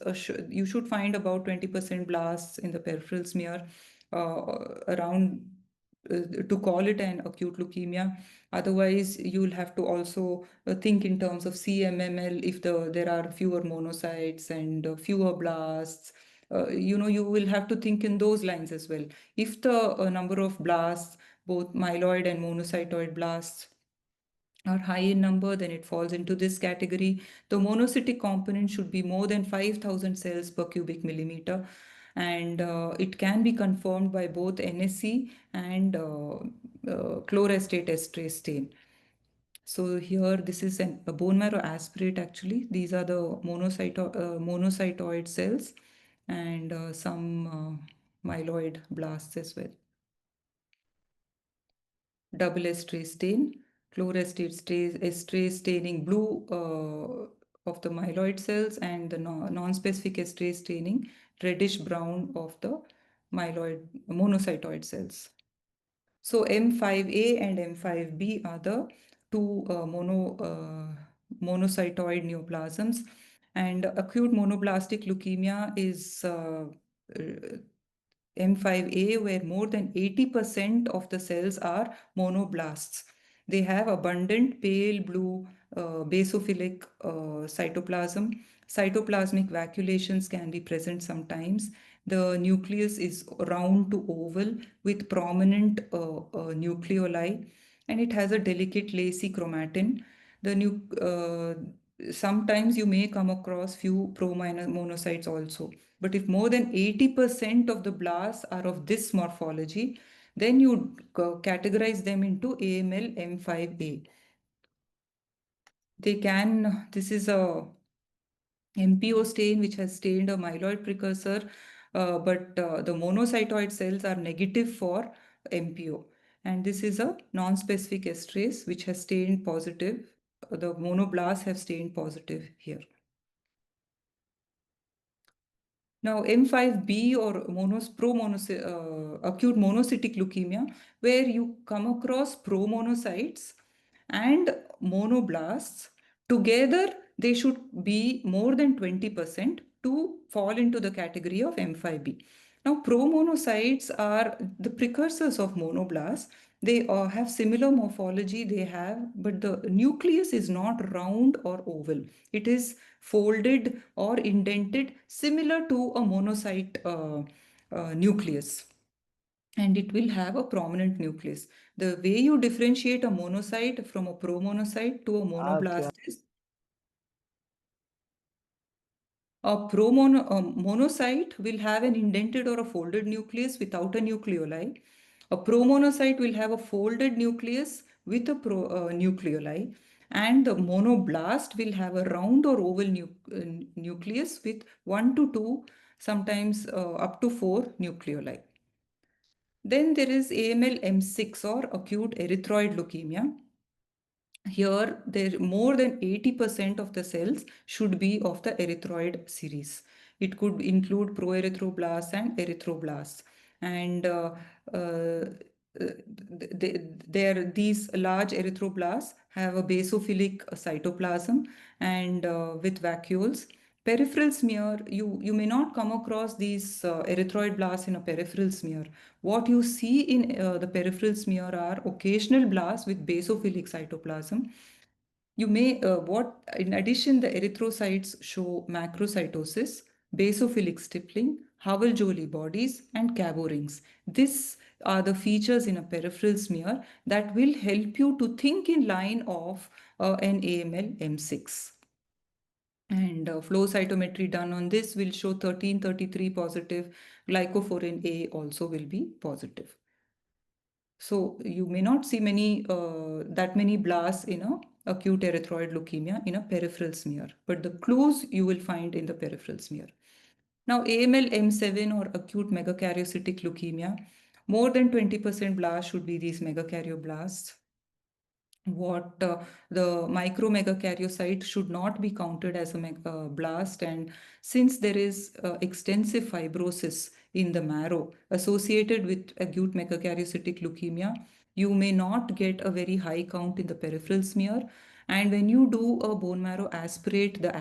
you should find about 20% blasts in the peripheral smear around to call it an acute leukemia. Otherwise, you will have to also think in terms of CMML if there are fewer monocytes and fewer blasts. You will have to think in those lines as well. If the number of blasts, both myeloid and monocytoid blasts, are high in number, then it falls into this category. The monocytic component should be more than 5,000 cells per cubic millimeter, and it can be confirmed by both NSC and chlorestate esterase stain. So here, this is a bone marrow aspirate actually. These are the monocytoid cells and some myeloid blasts as well. Double esterase stain, chlorestate esterase staining blue of the myeloid cells, and the non-specific esterase staining reddish brown of the myeloid monocytoid cells. So M5A and M5B are the two monocytoid neoplasms, and acute monoblastic leukemia is M5A, where more than 80% of the cells are monoblasts. They have abundant pale blue basophilic cytoplasm. Cytoplasmic vacuolations can be present sometimes. The nucleus is round to oval with prominent nucleoli, and it has a delicate lacy chromatin. Sometimes you may come across few monocytes also. But if more than 80% of the blasts are of this morphology, then you categorize them into AML M5A. This is a MPO stain which has stained a myeloid precursor, but the monocytoid cells are negative for MPO. And this is a non-specific esterase which has stained positive. The monoblasts have stained positive here. Now, M5B or acute monocytic leukemia, where you come across promonocytes and monoblasts, together they should be more than 20% to fall into the category of M5B. Now, promonocytes are the precursors of monoblasts, They have similar morphology, they have, but the nucleus is not round or oval. It is folded or indented, similar to a monocyte nucleus. And it will have a prominent nucleus. The way you differentiate a monocyte from a promonocyte to a monoblast is a monocyte will have an indented or a folded nucleus without a nucleoli. A promonocyte will have a folded nucleus with a nucleoli. And the monoblast will have a round or oval nucleus with 1 to 2, sometimes up to 4 nucleoli. Then there is AML M6 or acute erythroid leukemia. Here, there more than 80% of the cells should be of the erythroid series. It could include proerythroblasts and erythroblasts. And uh, these large erythroblasts have a basophilic cytoplasm and with vacuoles. Peripheral smear, you may not come across these erythroid blasts in a peripheral smear. What you see in the peripheral smear are occasional blasts with basophilic cytoplasm. You may, in addition, the erythrocytes show macrocytosis, basophilic stippling, Howell-Jolly bodies, and Cabo rings. These are the features in a peripheral smear that will help you to think in line of an AML M6. And flow cytometry done on this will show 1333 positive. Glycophorin A also will be positive. So you may not see that many blasts in a acute erythroid leukemia in a peripheral smear, but the clues you will find in the peripheral smear. Now AML M7 or acute megakaryocytic leukemia, more than 20% blasts should be these megakaryoblast. What the micromegakaryocyte should not be counted as a blast, and since there is extensive fibrosis in the marrow associated with acute megakaryocytic leukemia, you may not get a very high count in the peripheral smear. And when you do a bone marrow aspirate, the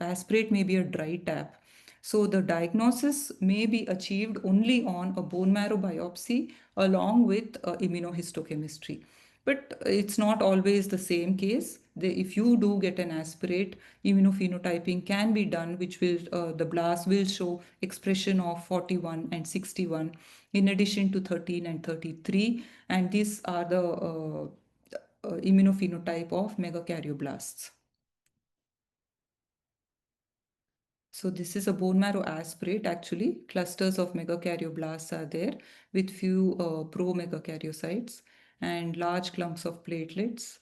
aspirate may be a dry tap, so the diagnosis may be achieved only on a bone marrow biopsy along with immunohistochemistry. But it's not always the same case. If you do get an aspirate, immunophenotyping can be done, which will the blast will show expression of 41 and 61 in addition to 13 and 33. And these are the immunophenotype of megakaryoblast. So this is a bone marrow aspirate. Actually, clusters of megakaryoblasts are there with few pro-megakaryocytes and large clumps of platelets.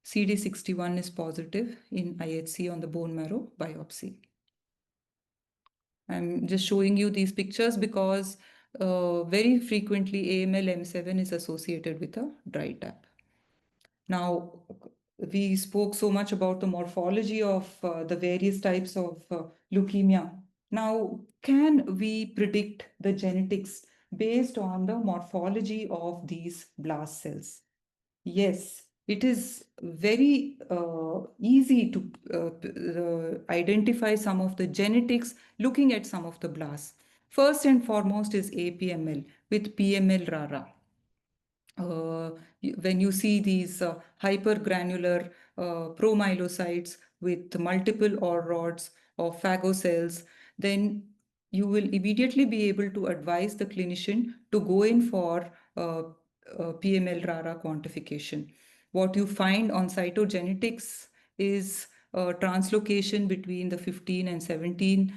CD61 is positive in IHC on the bone marrow biopsy. I'm just showing you these pictures because very frequently AML M7 is associated with a dry tap. Now, we spoke so much about the morphology of the various types of leukemia. Now, can we predict the genetics based on the morphology of these blast cells? Yes, it is very easy to identify some of the genetics looking at some of the blasts. First and foremost is APML with PML rara. When you see these hypergranular promyelocytes with multiple OR rods or phagocells, then you will immediately be able to advise the clinician to go in for PML RARA quantification. What you find on cytogenetics is translocation between the 15 and 17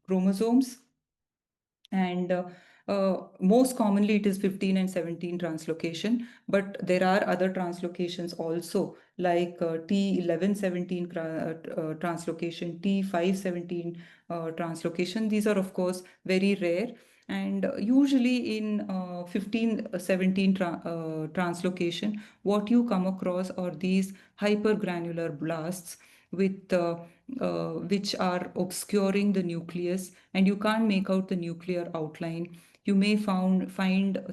chromosomes, and most commonly it is 15 and 17 translocation, but there are other translocations also, like T1117 translocation, T517 translocation. These are of course very rare, and usually in 1517 translocation, what you come across are these hypergranular blasts with which are obscuring the nucleus, and you can't make out the nuclear outline. You may find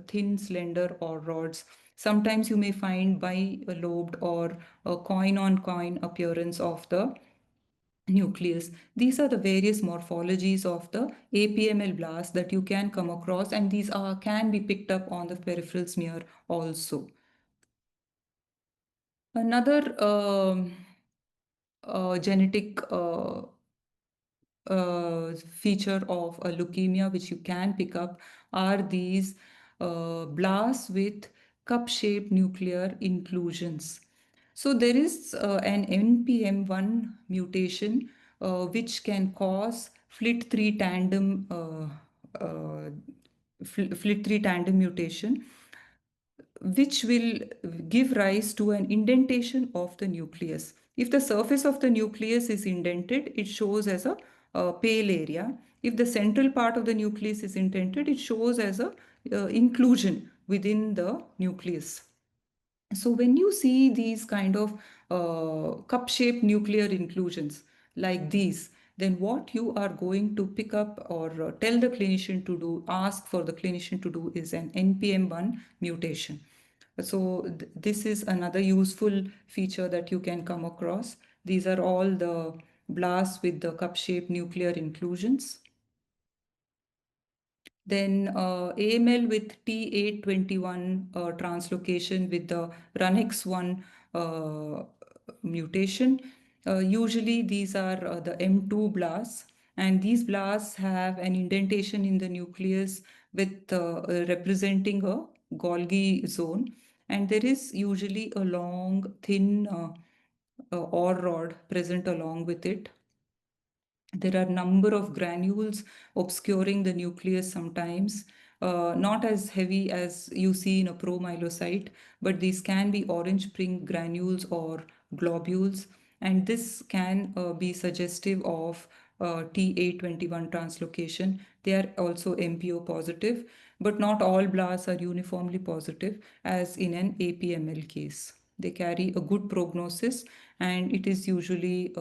thin, slender or rods. Sometimes you may find bi-lobed or a coin on coin appearance of the nucleus. These are the various morphologies of the APML blast that you can come across, and these are can be picked up on the peripheral smear also. Another genetic feature of a leukemia which you can pick up are these blasts with cup-shaped nuclear inclusions. So there is an NPM1 mutation which can cause FLT3 tandem FLT3 tandem mutation, which will give rise to an indentation of the nucleus. If the surface of the nucleus is indented, it shows as a pale area. If the central part of the nucleus is indented, it shows as a inclusion within the nucleus. So when you see these kind of cup-shaped nuclear inclusions like these, then what you are going to pick up or tell the clinician to do, ask for the clinician to do, is an NPM1 mutation. So this is another useful feature that you can come across. These are all the blasts with the cup-shaped nuclear inclusions. Then AML with T821 translocation with the RUNX1 uh, mutation. Usually these are the M2 blasts, and these blasts have an indentation in the nucleus with representing a Golgi zone, and there is usually a long, thin OR rod present along with it. There are number of granules obscuring the nucleus sometimes, not as heavy as you see in a promyelocyte, but these can be orange pink granules or globules, and this can be suggestive of T821 translocation. They are also MPO positive, but not all blasts are uniformly positive as in an APML case. They carry a good prognosis, and it is usually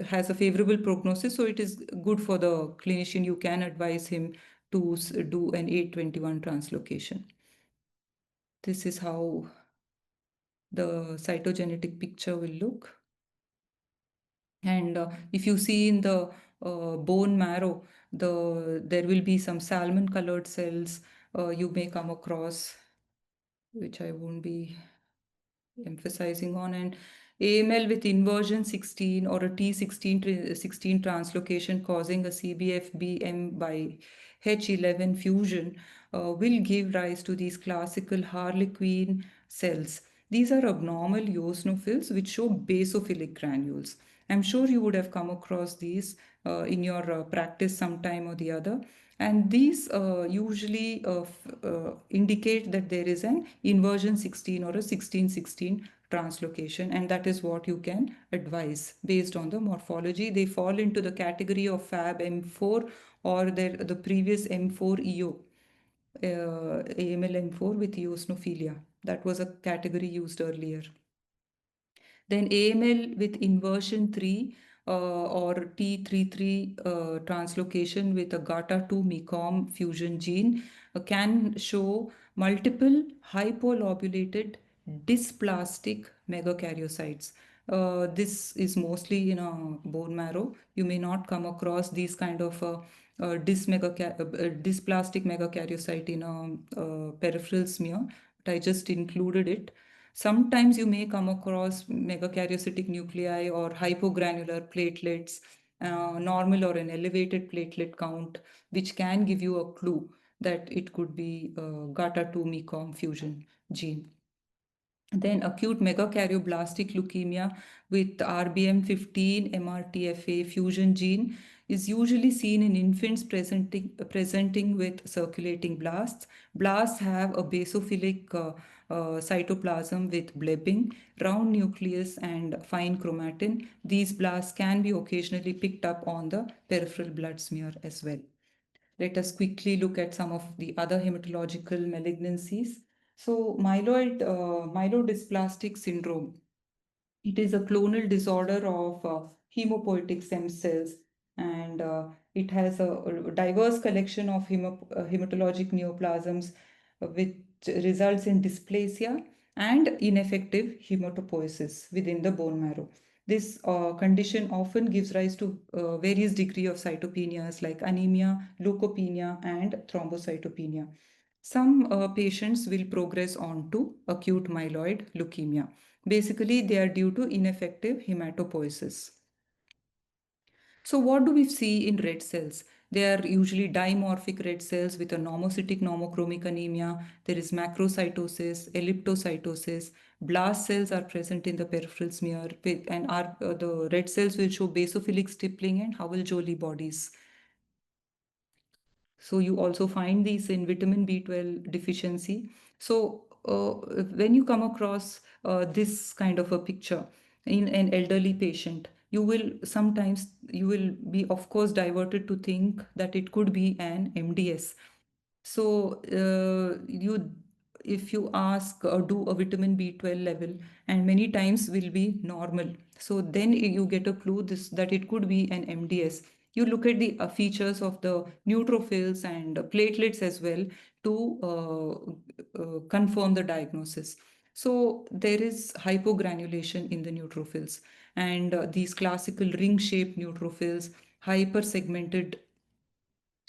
has a favorable prognosis, so it is good for the clinician. You can advise him to do an 821 translocation. This is how the cytogenetic picture will look. And if you see in the bone marrow, there will be some salmon colored cells you may come across, which I won't be emphasizing on. And AML with inversion 16 or a T16 translocation causing a CBFBM by H11 fusion will give rise to these classical harlequin cells. These are abnormal eosinophils which show basophilic granules. I'm sure you would have come across these in your practice sometime or the other. And these usually indicate that there is an inversion 16 or a 1616 translocation, and that is what you can advise based on the morphology. They fall into the category of FAB M4 or the previous M4 EO, AML M4 with eosinophilia. That was a category used earlier. Then AML with inversion 3 or T33 translocation with a GATA2 MECOM fusion gene can show multiple hypolobulated dysplastic megakaryocytes. This is mostly in a bone marrow. You may not come across these kind of dysplastic megakaryocyte in a peripheral smear, but I just included it. Sometimes you may come across megakaryocytic nuclei or hypogranular platelets, normal or an elevated platelet count, which can give you a clue that it could be GATA2 MECOM fusion gene. Then acute megakaryoblast leukemia with RBM15 MRTFA fusion gene is usually seen in infants presenting with circulating blasts. Blasts have a basophilic cytoplasm with blebbing, round nucleus, and fine chromatin. These blasts can be occasionally picked up on the peripheral blood smear as well. Let us quickly look at some of the other hematological malignancies. So, myelodysplastic syndrome. It is a clonal disorder of hemopoietic stem cells, and it has a diverse collection of hematologic neoplasms, which results in dysplasia and ineffective hematopoiesis within the bone marrow. This condition often gives rise to various degree of cytopenias like anemia, leukopenia, and thrombocytopenia. Some patients will progress on to acute myeloid leukemia. Basically, they are due to ineffective hematopoiesis. So, what do we see in red cells? They are usually dimorphic red cells with a normocytic normochromic anemia. There is macrocytosis, elliptocytosis. Blast cells are present in the peripheral smear, and the red cells will show basophilic stippling and Howell-Jolly bodies. So you also find these in vitamin B12 deficiency. So when you come across this kind of a picture in an elderly patient, you will be of course diverted to think that it could be an MDS. So you if you ask or do a vitamin B12 level, and many times will be normal, so then you get a clue this that it could be an MDS. You look at the features of the neutrophils and platelets as well to confirm the diagnosis. So there is hypogranulation in the neutrophils, and these classical ring shaped neutrophils, hypersegmented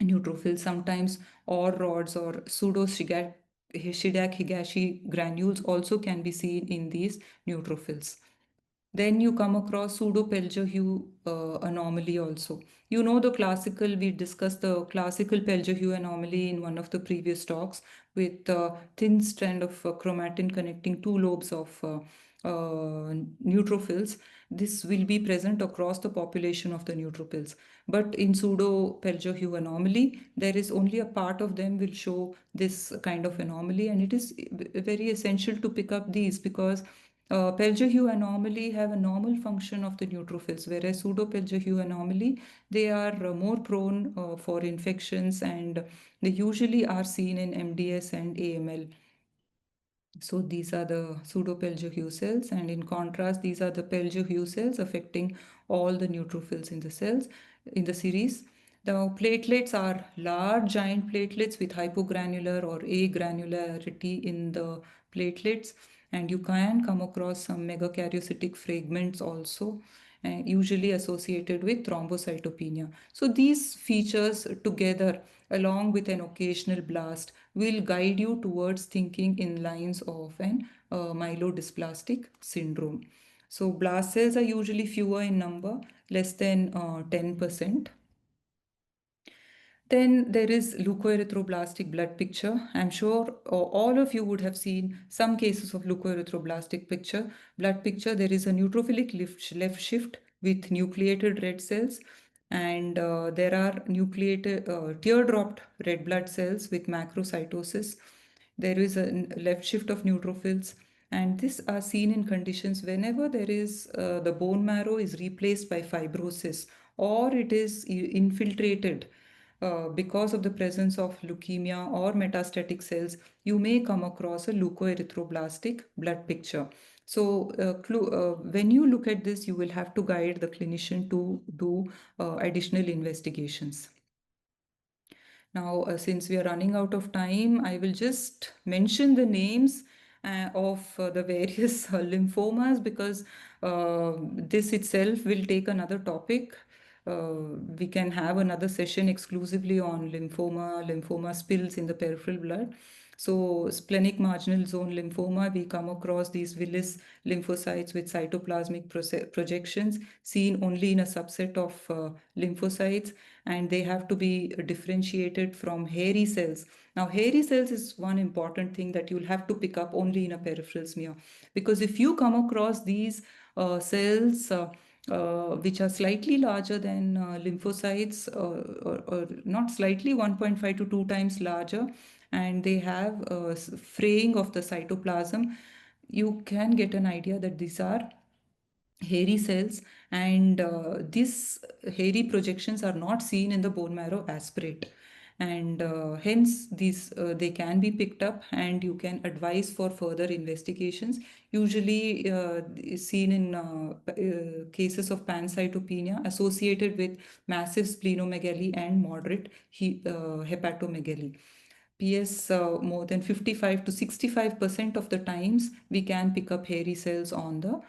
neutrophils, sometimes or rods or pseudo Shidak Higashi granules also can be seen in these neutrophils. Then you come across pseudo Pelger-Hue anomaly also. You know the classical, we discussed the classical Pelger-Hue anomaly in one of the previous talks with a thin strand of chromatin connecting two lobes of neutrophils. This will be present across the population of the neutrophils. But in pseudo Pelger-Hue anomaly, there is only a part of them will show this kind of anomaly, and it is very essential to pick up these because Pelger-Hue anomaly have a normal function of the neutrophils, whereas pseudo-Pelger-Hue anomaly, they are more prone for infections, and they usually are seen in MDS and AML. So these are the pseudo-Pelger-Hue cells, and in contrast, these are the Pelger-Hue cells affecting all the neutrophils in the cells in the series. The platelets are large giant platelets with hypogranular or agranularity in the platelets, and you can come across some megakaryocytic fragments also, usually associated with thrombocytopenia. So these features together, along with an occasional blast, will guide you towards thinking in lines of an myelodysplastic syndrome. So blast cells are usually fewer in number, less than 10%. Then there is leukoerythroblastic blood picture. I'm sure all of you would have seen some cases of leukoerythroblastic blood picture. There is a neutrophilic left shift with nucleated red cells, and there are nucleated teardropped red blood cells with macrocytosis. There is a left shift of neutrophils, and these are seen in conditions whenever there is the bone marrow is replaced by fibrosis, or it is infiltrated because of the presence of leukemia or metastatic cells. You may come across a leukoerythroblastic blood picture. So, when you look at this, you will have to guide the clinician to do additional investigations. Now, since we are running out of time, I will just mention the names of the various lymphomas, because this itself will take another topic. We can have another session exclusively on lymphoma spills in the peripheral blood. So, splenic marginal zone lymphoma, we come across these villus lymphocytes with cytoplasmic projections seen only in a subset of lymphocytes, and they have to be differentiated from hairy cells. Now, hairy cells is one important thing that you'll have to pick up only in a peripheral smear, because if you come across these cells, which are slightly larger than lymphocytes, or not slightly, 1.5 to 2 times larger, and they have fraying of the cytoplasm, you can get an idea that these are hairy cells, and these hairy projections are not seen in the bone marrow aspirate, and hence these they can be picked up, and you can advise for further investigations, usually seen in cases of pancytopenia associated with massive splenomegaly and moderate hepatomegaly. PS, more than 55 to 65% of the times we can pick up hairy cells on the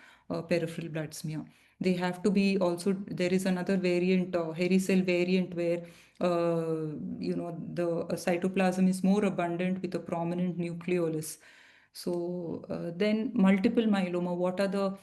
peripheral blood smear. They have to be also, there is another variant, hairy cell variant, where the cytoplasm is more abundant with a prominent nucleolus. So then multiple myeloma, what are the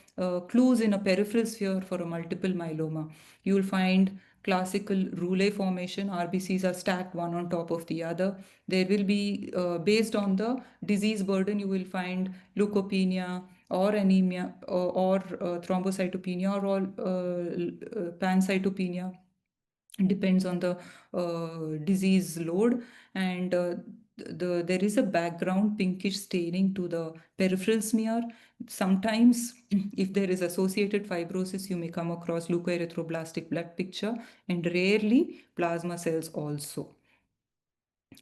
clues in a peripheral sphere for a multiple myeloma? You will find classical rouleau formation. RBCs are stacked one on top of the other. There will be, based on the disease burden, you will find leukopenia or anemia, or thrombocytopenia, or all pancytopenia. Depends on the disease load. And there is a background pinkish staining to the peripheral smear. Sometimes if there is associated fibrosis, you may come across leukoerythroblastic blood picture, and rarely plasma cells also.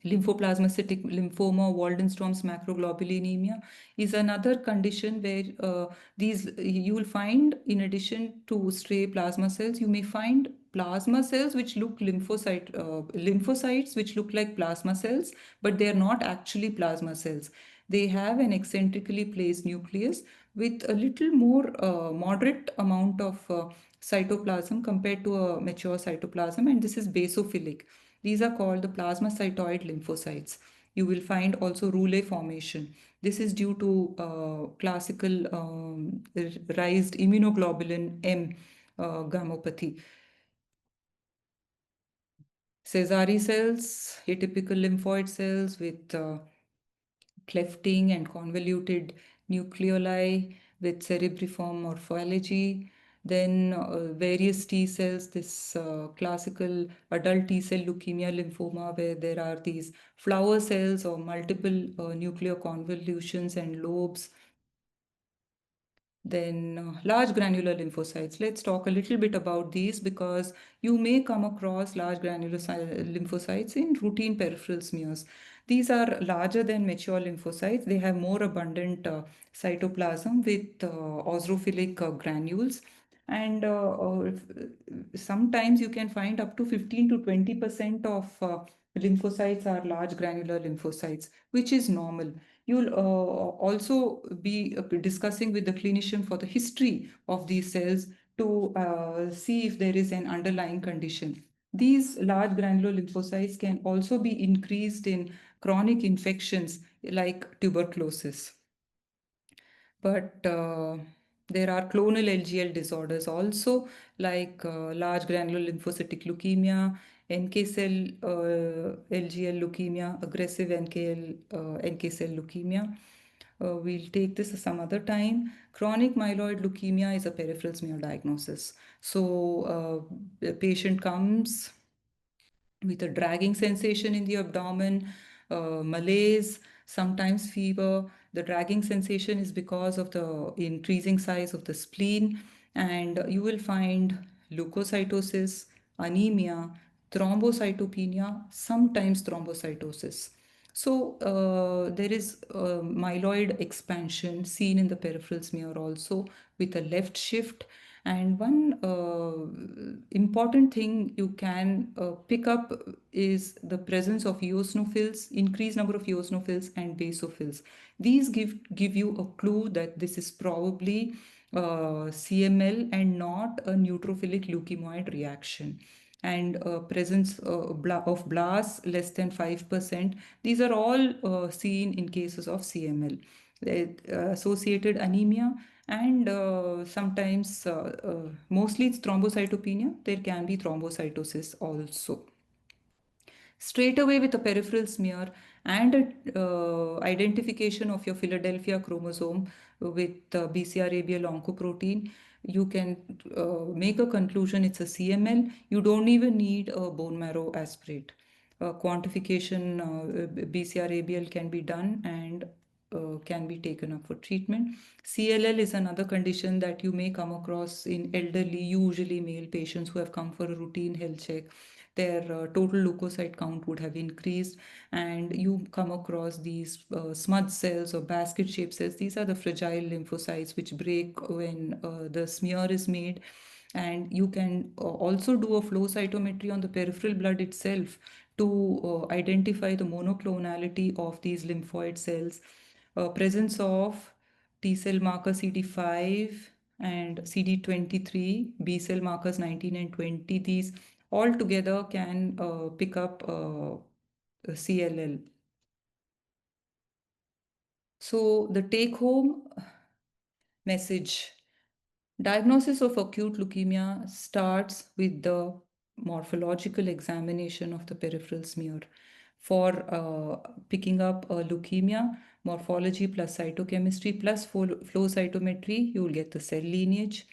Lymphoplasmacytic lymphoma, Waldenstrom's macroglobulinemia is another condition where these you will find, in addition to stray plasma cells, you may find plasma cells which look lymphocytes which look like plasma cells, but they are not actually plasma cells. They have an eccentrically placed nucleus with a little more moderate amount of cytoplasm compared to a mature cytoplasm, and this is basophilic. These are called the plasmacytoid lymphocytes. You will find also rouleau formation. This is due to classical raised immunoglobulin M gammopathy. Sézary cells, atypical lymphoid cells with clefting and convoluted nucleoli with cerebriform morphology. Then various T cells, this classical adult T cell leukemia lymphoma, where there are these flower cells or multiple nuclear convolutions and lobes. Then large granular lymphocytes. Let's talk a little bit about these, because you may come across large granular lymphocytes in routine peripheral smears. These are larger than mature lymphocytes. They have more abundant cytoplasm with eosinophilic granules. And sometimes you can find up to 15 to 20% of lymphocytes are large granular lymphocytes, which is normal. You'll also be discussing with the clinician for the history of these cells to see if there is an underlying condition. These large granular lymphocytes can also be increased in chronic infections like tuberculosis. But there are clonal LGL disorders also, like large granular lymphocytic leukemia, NK cell LGL leukemia, aggressive NK cell leukemia. We'll take this some other time. Chronic myeloid leukemia is a peripheral smear diagnosis. So the patient comes with a dragging sensation in the abdomen, malaise, sometimes fever. The dragging sensation is because of the increasing size of the spleen, and you will find leukocytosis, anemia, thrombocytopenia, sometimes thrombocytosis. So there is myeloid expansion seen in the peripheral smear also, with a left shift. And one important thing you can pick up is the presence of eosinophils, increased number of eosinophils and basophils. These give you a clue that this is probably CML and not a neutrophilic leukemioid reaction. And presence of blasts less than 5%. These are all seen in cases of CML. Associated anemia, and sometimes, mostly it's thrombocytopenia. There can be thrombocytosis also. Straight away with a peripheral smear and identification of your Philadelphia chromosome with BCR-ABL oncoprotein, you can make a conclusion it's a CML. You don't even need a bone marrow aspirate. Quantification BCR-ABL can be done and can be taken up for treatment. CLL is another condition that you may come across in elderly, usually male patients who have come for a routine health check. Their total leukocyte count would have increased, and you come across these smudge cells or basket shaped cells. These are the fragile lymphocytes which break when the smear is made. And you can also do a flow cytometry on the peripheral blood itself to identify the monoclonality of these lymphoid cells, presence of T cell marker CD5 and CD23, B cell markers 19 and 20. These all together can pick up CLL. So the take home message: diagnosis of acute leukemia starts with the morphological examination of the peripheral smear. For picking up a leukemia, morphology plus cytochemistry plus flow cytometry, you will get the cell lineage.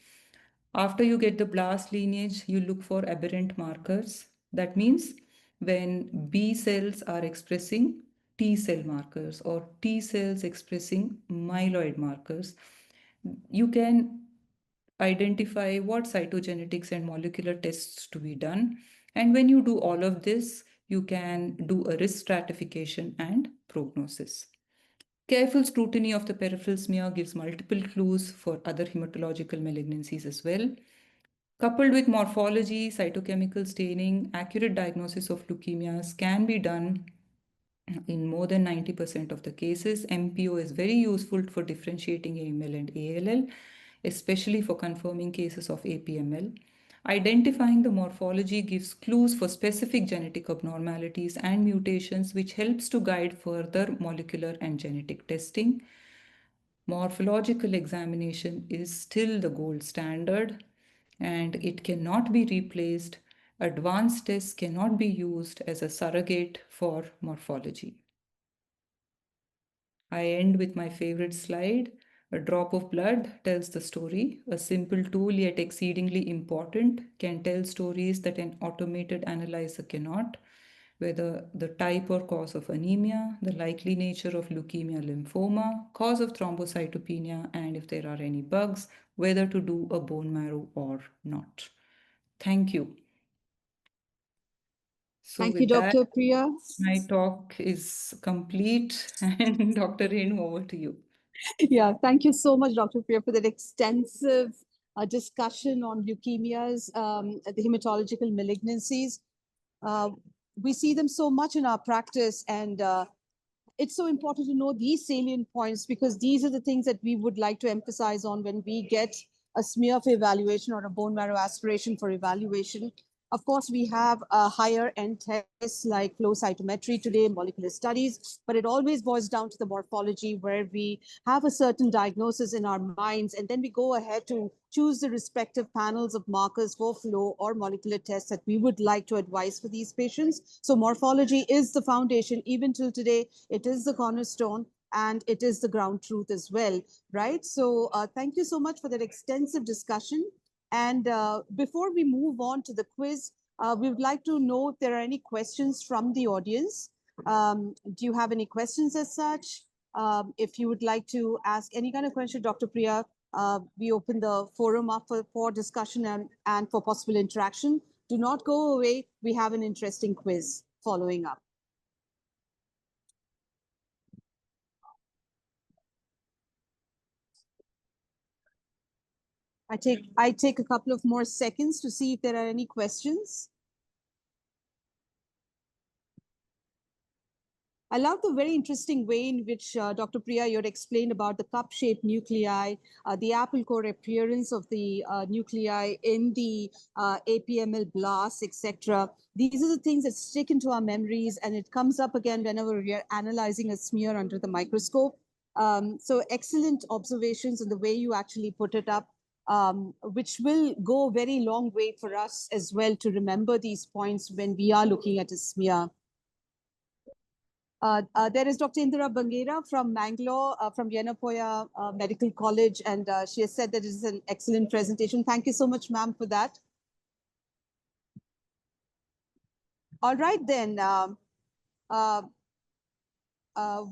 After you get the blast lineage, you look for aberrant markers. That means when B cells are expressing T cell markers or T cells expressing myeloid markers, you can identify what cytogenetics and molecular tests to be done. And when you do all of this, you can do a risk stratification and prognosis. Careful scrutiny of the peripheral smear gives multiple clues for other hematological malignancies as well. Coupled with morphology, cytochemical staining, accurate diagnosis of leukemias can be done in more than 90% of the cases. MPO is very useful for differentiating AML and ALL, especially for confirming cases of APML. Identifying the morphology gives clues for specific genetic abnormalities and mutations, which helps to guide further molecular and genetic testing. Morphological examination is still the gold standard and it cannot be replaced. Advanced tests cannot be used as a surrogate for morphology. I end with my favorite slide. A drop of blood tells the story. A simple tool, yet exceedingly important, can tell stories that an automated analyzer cannot. Whether the type or cause of anemia, the likely nature of leukemia lymphoma, cause of thrombocytopenia, and if there are any bugs, whether to do a bone marrow or not. Thank you. So
Thank you,
with that,
Dr. Priya.
my talk is complete. And Dr. Renu, over to you.
Yeah, thank you so much, Dr. Priya, for that extensive discussion on leukemias, the hematological malignancies. Uh, we see them so much in our practice, and it's so important to know these salient points because these are the things that we would like to emphasize on when we get a smear for evaluation or a bone marrow aspiration for evaluation. Of course, we have higher end tests like flow cytometry today, molecular studies, but it always boils down to the morphology where we have a certain diagnosis in our minds, and then we go ahead to choose the respective panels of markers for flow or molecular tests that we would like to advise for these patients. So morphology is the foundation. Even till today, it is the cornerstone and it is the ground truth as well, right? So thank you so much for that extensive discussion. And before we move on to the quiz, we would like to know if there are any questions from the audience. Do you have any questions as such? If you would like to ask any kind of question, Dr. Priya, we open the forum up for discussion and for possible interaction. Do not go away. We have an interesting quiz following up. I take a couple of more seconds to see if there are any questions. I love the very interesting way in which Dr. Priya, you had explained about the cup-shaped nuclei, the apple core appearance of the nuclei in the APML blasts, etc. These are the things that stick into our memories, and it comes up again whenever we are analyzing a smear under the microscope. So excellent observations in the way you actually put it up, which will go a very long way for us as well to remember these points when we are looking at a smear. There is Dr. Indira Bangera from Mangalore, from Yenapoya Medical College, and she has said that it is an excellent presentation. Thank you so much, ma'am, for that. All right, then.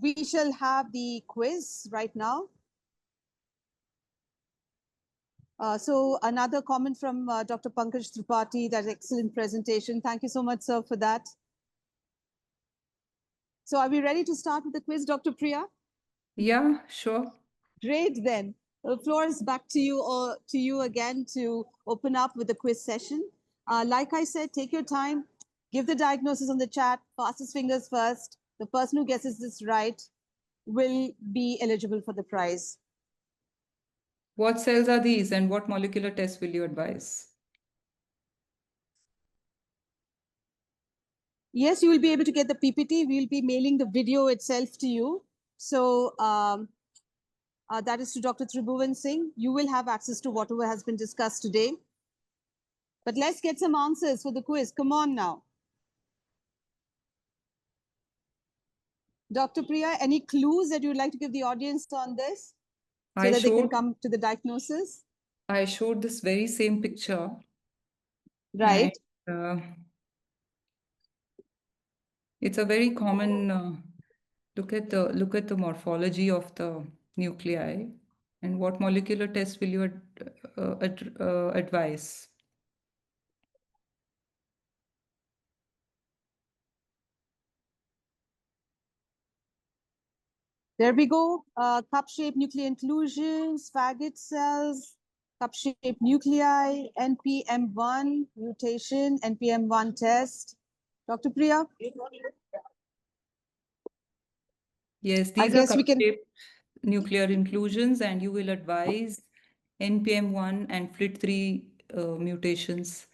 We shall have the quiz right now. So another comment from Dr. Pankaj Tripathi, that excellent presentation. Thank you so much, sir, for that. So are we ready to start with the quiz, Dr. Priya?
Yeah, sure.
Great, then. The floor is back to you or to you again to open up with the quiz session. Like I said, take your time. Give the diagnosis on the chat, fastest fingers first. The person who guesses this right will be eligible for the prize.
What cells are these and what molecular test will you advise?
Yes, you will be able to get the PPT. We'll be mailing the video itself to you. So that is to Dr. Tribhuvan Singh. You will have access to whatever has been discussed today. But let's get some answers for the quiz. Come on now. Dr. Priya, any clues that you'd like to give the audience on this so that they can come to the diagnosis?
I showed this very same picture.
Right.
And, it's a very common look at the morphology of the nuclei. And what molecular test will you advise?
There we go. Cup-shaped nuclear inclusions, phagot cells, cup-shaped nuclei, NPM1 mutation, NPM1 test. Dr. Priya?
Yes, these are cup-shaped nuclear inclusions, and you will advise NPM1 and FLT3 mutations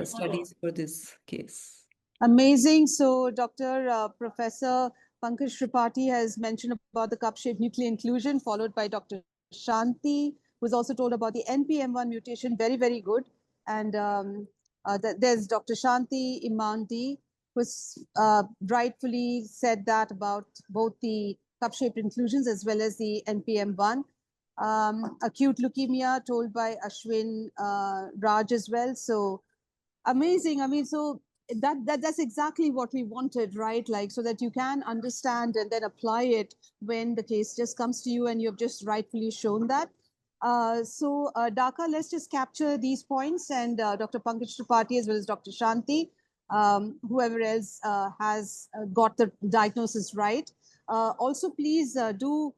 studies for this case.
Amazing. So Dr. Professor Pankaj Tripathi has mentioned about the cup-shaped nuclear inclusion, followed by Dr. Shanti, who's also told about the NPM1 mutation. Very, very good. And there's Dr. Shanti Imandi, who's rightfully said that about both the cup-shaped inclusions as well as the NPM1. Acute leukemia told by Ashwin Raj as well. So amazing. I mean, so that's exactly what we wanted, right? Like, so that you can understand and then apply it when the case just comes to you, and you've just rightfully shown that. Dhaka, let's just capture these points, and Dr. Pankaj Tripathi as well as Dr. Shanti, whoever else has got the diagnosis right. Also, please do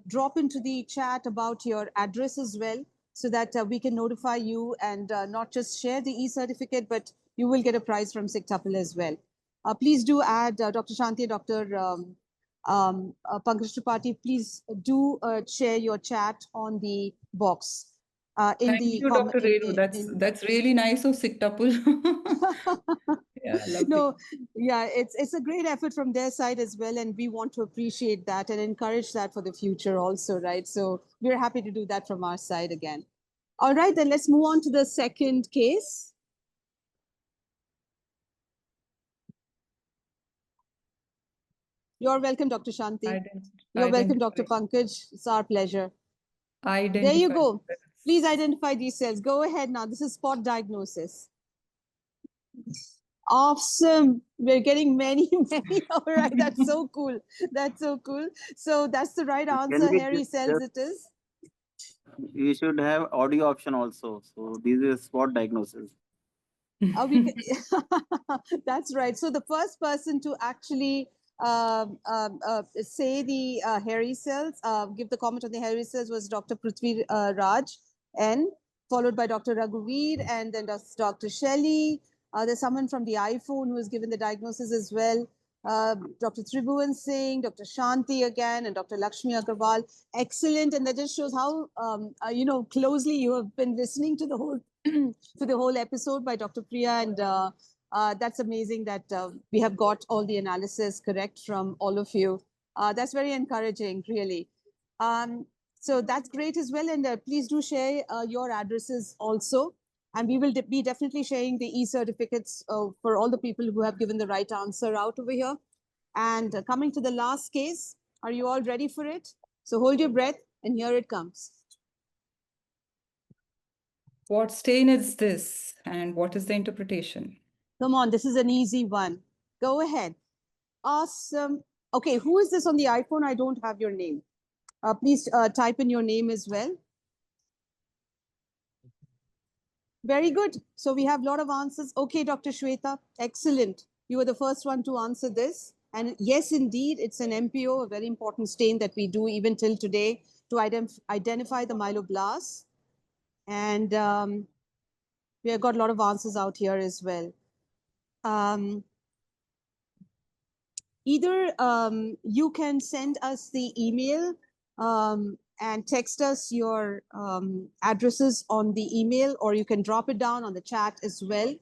drop into the chat about your address as well, so that we can notify you and not just share the e-certificate, but you will get a prize from SigTuple as well. Please do add Dr. Shanti and Dr. Pankaj Tripathi. Please do share your chat on the box.
Thank you, Dr. Renu. That's really nice of SigTuple. Yeah, lovely.
No, yeah, it's a great effort from their side as well, and we want to appreciate that and encourage that for the future also, right? So we're happy to do that from our side again. All right, then let's move on to the second case. You're welcome, Dr. Shanti. You're welcome, Dr. Pankaj. It's our pleasure. There you go. Please identify these cells. Go ahead now. This is spot diagnosis. Awesome. We're getting many. All right. That's so cool. That's so cool. So that's the right answer. Hairy cells it is.
You should have audio option also. So this is spot diagnosis.
That's right. So the first person to actually say the hairy cells, give the comment on the hairy cells was Dr. Prithvi Raj N, followed by Dr. Raghuveer, and then Dr. Shelley. There's someone from the iPhone who has given the diagnosis as well. Dr. Tribhuvan Singh, Dr. Shanti again, and Dr. Lakshmi Agarwal. Excellent. And that just shows how, closely you have been listening to the whole episode by Dr. Priya, and that's amazing that we have got all the analysis correct from all of you. That's very encouraging, really. So that's great as well. And please do share your addresses also. And we will be definitely sharing the e-certificates for all the people who have given the right answer out over here. And coming to the last case, are you all ready for it? So hold your breath, and here it comes.
What stain is this, and what is the interpretation?
Come on, this is an easy one. Go ahead. Awesome. Okay, who is this on the iPhone? I don't have your name. Please type in your name as well. Very good. So we have a lot of answers. Okay, Dr. Shweta, excellent. You were the first one to answer this. And yes, indeed, it's an MPO, a very important stain that we do even till today to identify the myeloblasts. And we have got a lot of answers out here as well. Either you can send us the email and text us your addresses on the email, or you can drop it down on the chat as well.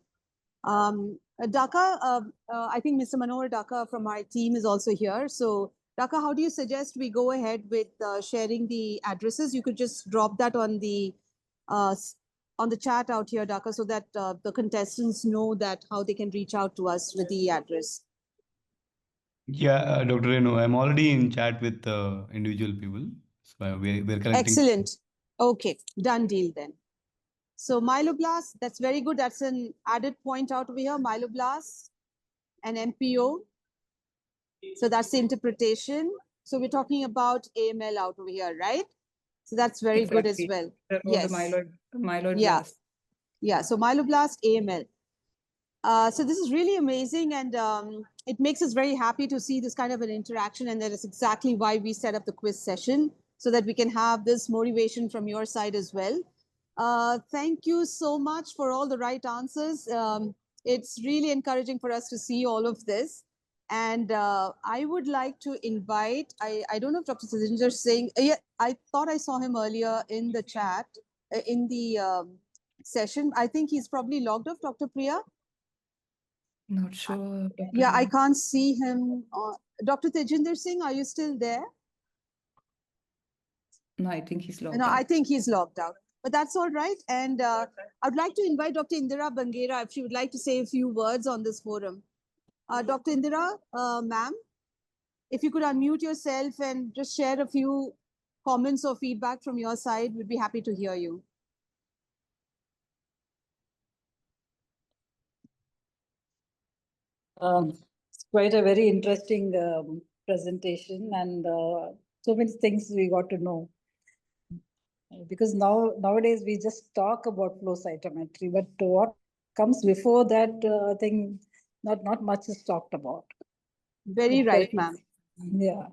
Dhaka, I think Mr. Manohar Dhaka from our team is also here. So Dhaka, how do you suggest we go ahead with sharing the addresses? You could just drop that on the chat out here, Dhaka, so that the contestants know that how they can reach out to us with the address.
Yeah, Dr. Renu, I'm already in chat with individual people. So we're connecting.
Excellent. Okay, done deal then. So myeloblast, that's very good. That's an added point out over here. Myeloblast and MPO. So that's the interpretation. So we're talking about AML out over here, right? So that's very good as well.
Yes. The myeloid blast.
Yeah, so myeloblast, AML. So this is really amazing, and it makes us very happy to see this kind of an interaction, and that is exactly why we set up the quiz session, so that we can have this motivation from your side as well. Thank you so much for all the right answers. It's really encouraging for us to see all of this. And I would like to invite, I don't know if Dr. Sajinder is saying, yeah, I thought I saw him earlier in the chat, in the session. I think he's probably logged off, Dr. Priya.
Not sure.
Yeah, I can't see him. Dr. Tejinder Singh, are you still there?
No, I think he's logged out.
No, I think he's logged out. But that's all right. And I'd like to invite Dr. Indira Bangera if she would like to say a few words on this forum. Dr. Indira, ma'am, if you could unmute yourself and just share a few comments or feedback from your side, we'd be happy to hear you.
It's quite a very interesting presentation, and so many things we got to know. Because nowadays we just talk about flow cytometry, but what comes before that, I think not much is talked about.
Very right, ma'am.
Yeah.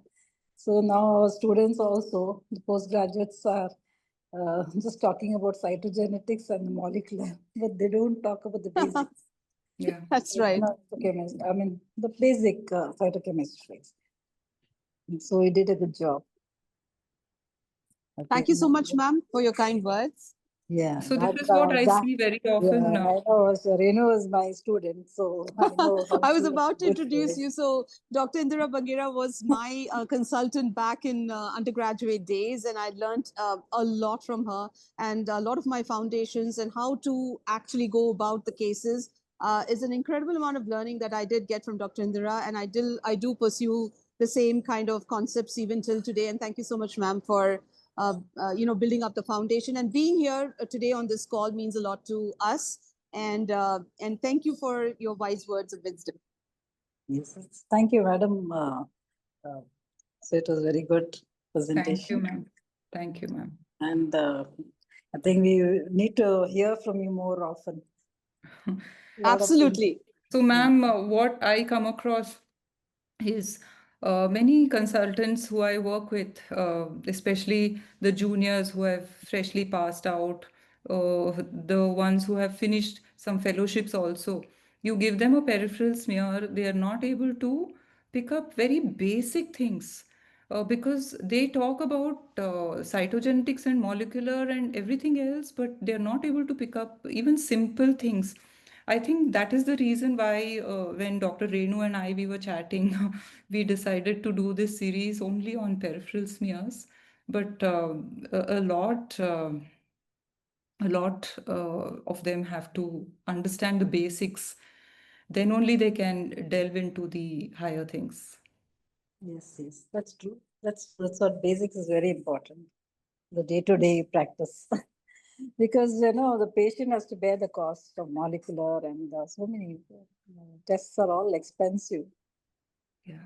So now our students also, the postgraduates are just talking about cytogenetics and the molecular, but they don't talk about the basics.
Yeah,
that's right.
I mean, the basic cytochemistry. So he did a good job. Okay.
Thank you so much, ma'am, for your kind words.
Yeah.
So this is what I see very often
yeah,
now.
I know. So Renu is my student, so I know.
I was about to introduce you. So Dr. Indira Bangera was my consultant back in undergraduate days, and I learned a lot from her, and a lot of my foundations and how to actually go about the cases is an incredible amount of learning that I did get from Dr. Indira, and I do pursue the same kind of concepts even till today. And thank you so much, ma'am, for building up the foundation, and being here today on this call means a lot to us. And thank you for your wise words of wisdom.
Yes, thank you, madam. So it was very good presentation.
Thank you, ma'am. Thank you, ma'am.
And I think we need to hear from you more often.
Absolutely.
So, ma'am, what I come across is many consultants who I work with, especially the juniors who have freshly passed out, the ones who have finished some fellowships also. You give them a peripheral smear, they are not able to pick up very basic things. Because they talk about cytogenetics and molecular and everything else, but they're not able to pick up even simple things. I think that is the reason why when Dr. Renu and I, we were chatting, we decided to do this series only on peripheral smears. But a lot of them have to understand the basics. Then only they can delve into the higher things.
Yes, that's true. That's what basics is very important. The day-to-day practice. Because the patient has to bear the cost of molecular, and so many tests are all expensive.
Yeah.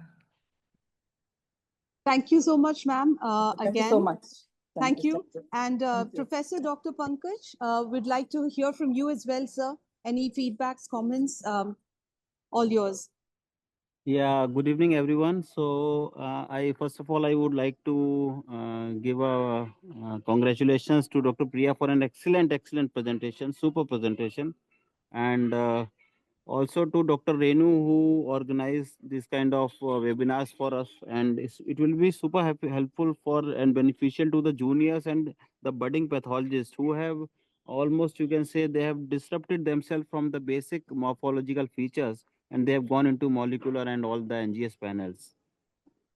Thank you so much, ma'am.
Thank
Again.
you so much.
Thank you. And Professor Dr. Pankaj, we'd like to hear from you as well, sir. Any feedbacks, comments, all yours.
Yeah, good evening, everyone. So, I first of all, I would like to give a congratulations to Dr. Priya for an excellent presentation, super presentation. And Also to Dr. Renu, who organized this kind of webinars for us, and it will be super helpful for and beneficial to the juniors and the budding pathologists who have almost, you can say, they have disrupted themselves from the basic morphological features, and they have gone into molecular and all the NGS panels.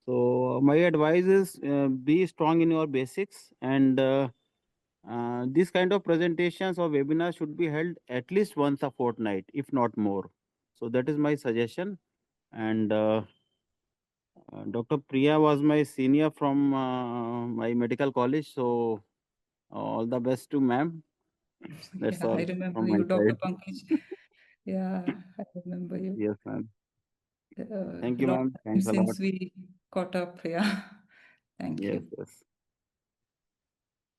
So my advice is be strong in your basics, and this kind of presentations or webinars should be held at least once a fortnight, if not more. So that is my suggestion. And Dr. Priya was my senior from my medical college. So all the best to ma'am. That's
Yeah, I
all
remember
from my
you, Dr.
side.
Pankaj. Yeah, I remember you.
Yes, ma'am. Thank you,
Long
ma'am.
time
Thanks a lot.
since we caught up. Yeah, thank
Yes,
you.
yes.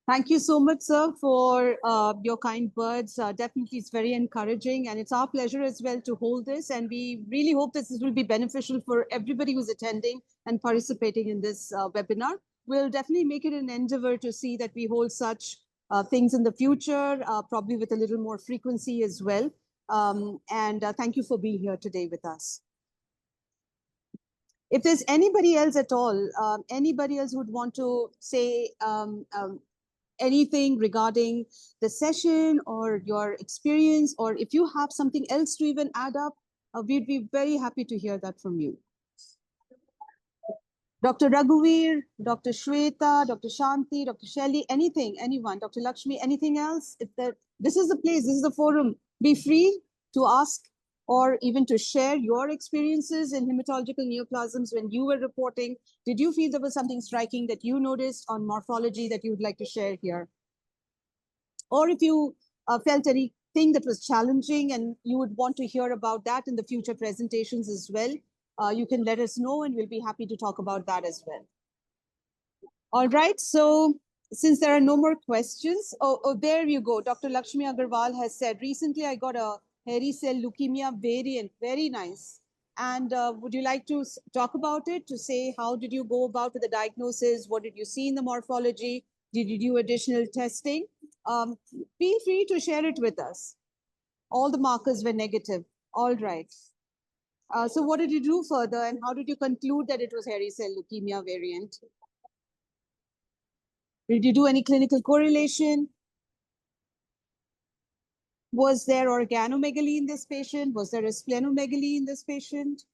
Thank you so much, sir, for your kind words. Definitely, it's very encouraging, and it's our pleasure as well to hold this. And we really hope that this will be beneficial for everybody who's attending and participating in this webinar. We'll definitely make it an endeavor to see that we hold such things in the future, probably with a little more frequency as well. And thank you for being here today with us. If there's anybody else at all, anybody else who'd want to say anything regarding the session or your experience, or if you have something else to even add up, we'd be very happy to hear that from you. Dr. Raghuveer, Dr. Shweta, Dr. Shanti, Dr. Shelly, anything, anyone, Dr. Lakshmi, anything else? If this is the place, this is the forum. Be free to ask or even to share your experiences in hematological neoplasms when you were reporting. Did you feel there was something striking that you noticed on morphology that you would like to share here? Or if you felt anything that was challenging and you would want to hear about that in the future presentations as well, you can let us know and we'll be happy to talk about that as well. All right, so since there are no more questions, there you go. Dr. Lakshmi Agarwal has said, recently I got a hairy cell leukemia variant, very nice. And would you like to talk about it, to say how did you go about with the diagnosis? What did you see in the morphology? Did you do additional testing? Feel free to share it with us. All the markers were negative. All right. So what did you do further and how did you conclude that it was hairy cell leukemia variant? Did you do any clinical correlation? Was there organomegaly in this patient? Was there a splenomegaly in this patient?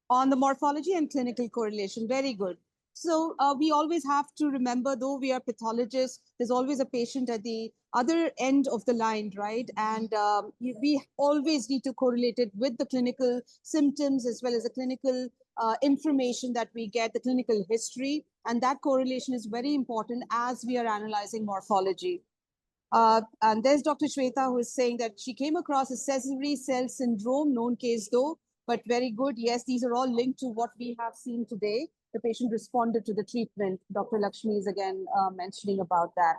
On the morphology and clinical correlation, very good. So we always have to remember, though we are pathologists, there's always a patient at the other end of the line, right? And we always need to correlate it with the clinical symptoms as well as the clinical information that we get, the clinical history. And that correlation is very important as we are analyzing morphology. And there's Dr. Shweta, who is saying that she came across a Sézary cell syndrome, known case though, but very good. Yes, these are all linked to what we have seen today. The patient responded to the treatment. Dr. Lakshmi is again mentioning about that.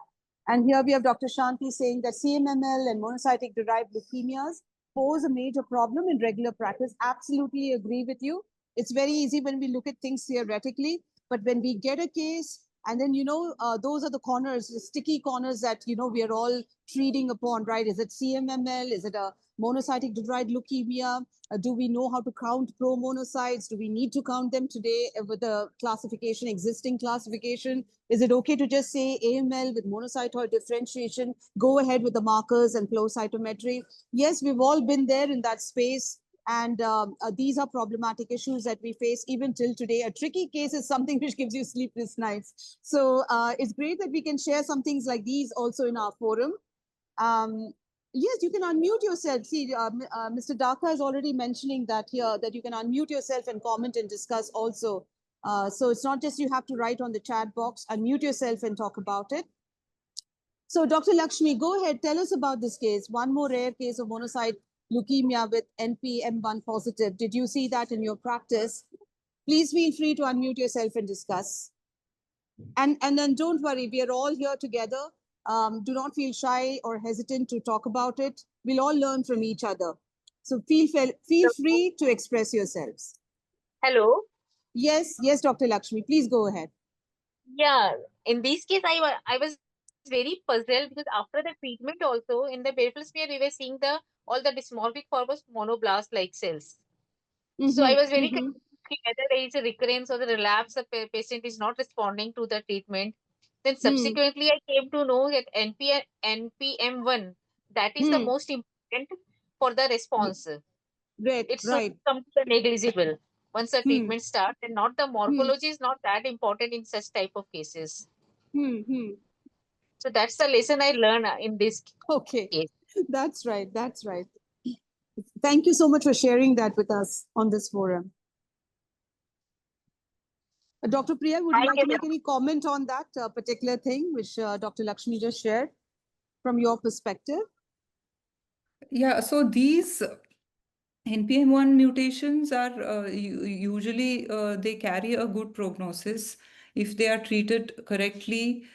And here we have Dr. Shanti saying that CMML and monocytic derived leukemias pose a major problem in regular practice. Absolutely agree with you. It's very easy when we look at things theoretically, but when we get a case, and then, those are the corners, the sticky corners that, we are all treating upon, right? Is it CMML? Is it a monocytic derived leukemia? Do we know how to count pro-monocytes? Do we need to count them today with the classification, existing classification? Is it okay to just say AML with monocytoid differentiation? Go ahead with the markers and flow cytometry. Yes, we've all been there in that space. And these are problematic issues that we face even till today. A tricky case is something which gives you sleepless nights. So it's great that we can share some things like these also in our forum. Yes, you can unmute yourself. See, Mr. Daka is already mentioning that here, that you can unmute yourself and comment and discuss also. So it's not just you have to write on the chat box, unmute yourself and talk about it. So Dr. Lakshmi, go ahead, tell us about this case. One more rare case of monocyte leukemia with NPM1 positive. Did you see that in your practice? Please feel free to unmute yourself and discuss. And then don't worry, we are all here together. Do not feel shy or hesitant to talk about it. We'll all learn from each other. So feel free to express yourselves.
Hello.
Yes, Dr. Lakshmi, please go ahead.
Yeah, in this case, I was very puzzled because after the treatment also in the peripheral smear we were seeing the all the dysmorphic formos monoblast like cells. So I was very confused whether there is a recurrence or the relapse, the patient is not responding to the treatment. Then subsequently, I came to know that NPM1, that is the most important for the response.
Right,
It should
right.
come to the negligible once the treatment starts, and not the morphology is not that important in such type of cases. So that's the lesson I learned in this
Okay,
case.
that's right. That's right. Thank you so much for sharing that with us on this forum. Dr. Priya, would you
Thank
like
you.
to make any comment on that particular thing which Dr. Lakshmi just shared from your perspective?
Yeah, so these NPM1 mutations are usually they carry a good prognosis if they are treated correctly.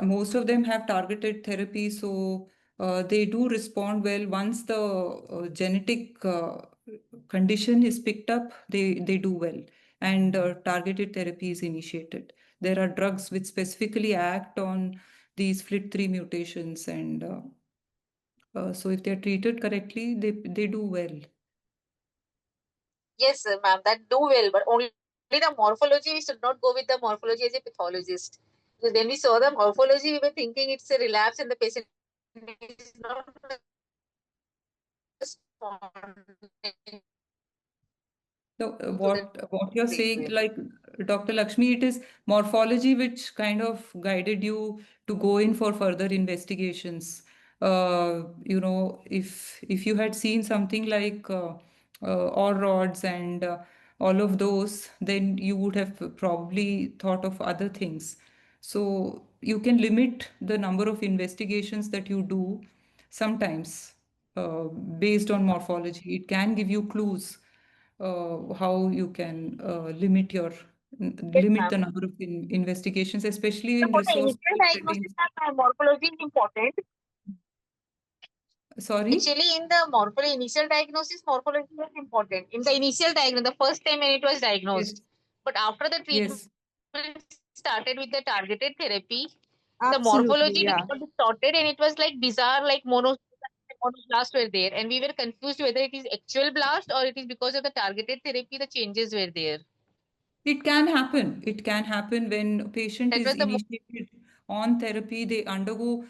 Most of them have targeted therapy, so they do respond well. Once the genetic condition is picked up, they do well, and targeted therapy is initiated. There are drugs which specifically act on these FLT3 mutations, and so if they're treated correctly, they do well.
Yes, ma'am, that do well, but only the morphology, we should not go with the morphology as a pathologist. Because when we saw the morphology, we were thinking it's a relapse and the patient is not responding
So
to the
what you're saying,
treatment.
like Dr. Lakshmi, it is morphology which kind of guided you to go in for further investigations. If you had seen something like all rods and all of those, then you would have probably thought of other things. So you can limit the number of investigations that you do sometimes based on morphology. It can give you clues how you can
Yes,
limit
ma'am.
the number of investigations, especially
So
in
for the
resource
initial diagnosis,
settings.
morphology is important.
Sorry?
Actually, in the morphology initial diagnosis, morphology was important. In the initial diagnosis, the first time when it was diagnosed,
Yes,
but after the treatment
yes.
started with the targeted therapy, the
Absolutely,
morphology
yeah.
got distorted and it was like bizarre, like monoblast were there, and we were confused whether it is actual blast or it is because of the targeted therapy the changes were there.
It can happen. It can happen when a patient
That
is
was the
initiated on therapy. They undergo.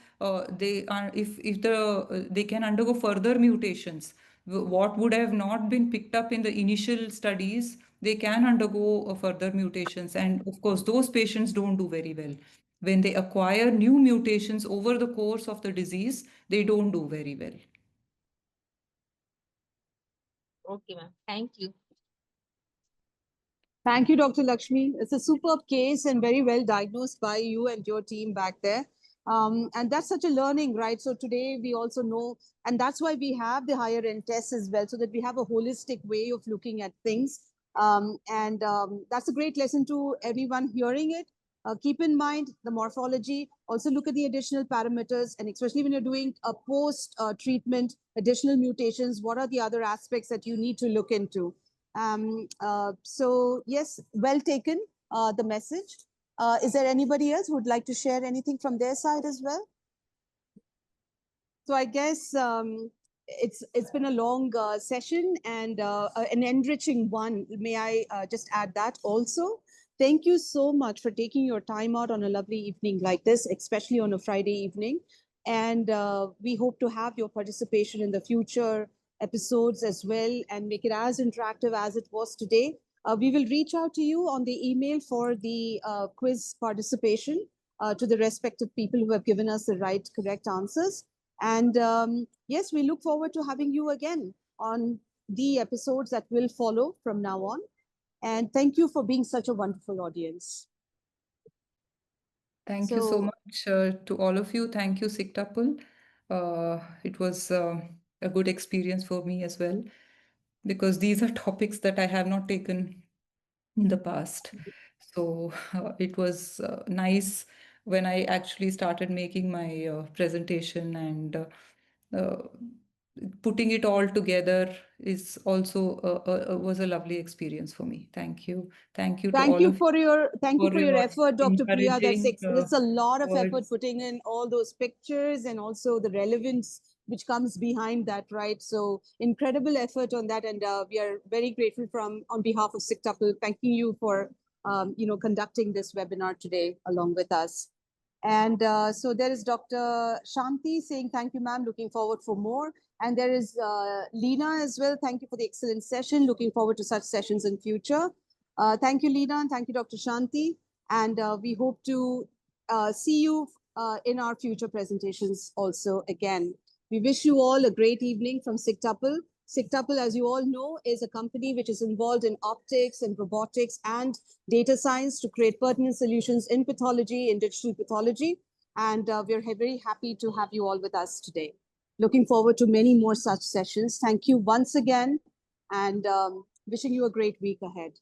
They are if the they can undergo further mutations. What would have not been picked up in the initial studies, they can undergo further mutations, and of course, those patients don't do very well. When they acquire new mutations over the course of the disease, they don't do very well.
okay, ma'am. Thank you.
Thank you, Dr. Lakshmi. It's a superb case and very well diagnosed by you and your team back there. And that's such a learning, right? So today we also know, and that's why we have the higher end tests as well, so that we have a holistic way of looking at things. That's a great lesson to everyone hearing it. Keep in mind the morphology, also look at the additional parameters, and especially when you're doing a post treatment, additional mutations, what are the other aspects that you need to look into? So yes, well taken, the message. Is there anybody else who would like to share anything from their side as well? So I guess it's been a long session and an enriching one. May I just add that also? Thank you so much for taking your time out on a lovely evening like this, especially on a Friday evening. And we hope to have your participation in the future episodes as well and make it as interactive as it was today. We will reach out to you on the email for the quiz participation to the respective people who have given us the right, correct answers. And yes, we look forward to having you again on the episodes that will follow from now on. And thank you for being such a wonderful audience.
Thank you so much to all of you. Thank you, SigTuple. It was a good experience for me as well, because these are topics that I have not taken in the past. So it was nice when I actually started making my presentation, and putting it all together is also was a lovely experience for me. Thank you. Thank you to
Thank
all
you
of
for your effort, Dr. Priya.
encouraging
That's a lot of effort
words.
putting in all those pictures and also the relevance which comes behind that, right? So incredible effort on that, and we are very grateful on behalf of SigTuple, thanking you for conducting this webinar today along with us. And so there is Dr. Shanti saying, thank you, ma'am, looking forward for more. And there is Leena as well. Thank you for the excellent session. Looking forward to such sessions in future. Thank you, Leena, and thank you, Dr. Shanti. And we hope to see you in our future presentations also again. We wish you all a great evening from SigTuple. SigTuple, as you all know, is a company which is involved in optics and robotics and data science to create pertinent solutions in pathology, in digital pathology. And we're very happy to have you all with us today. Looking forward to many more such sessions. Thank you once again, and wishing you a great week ahead.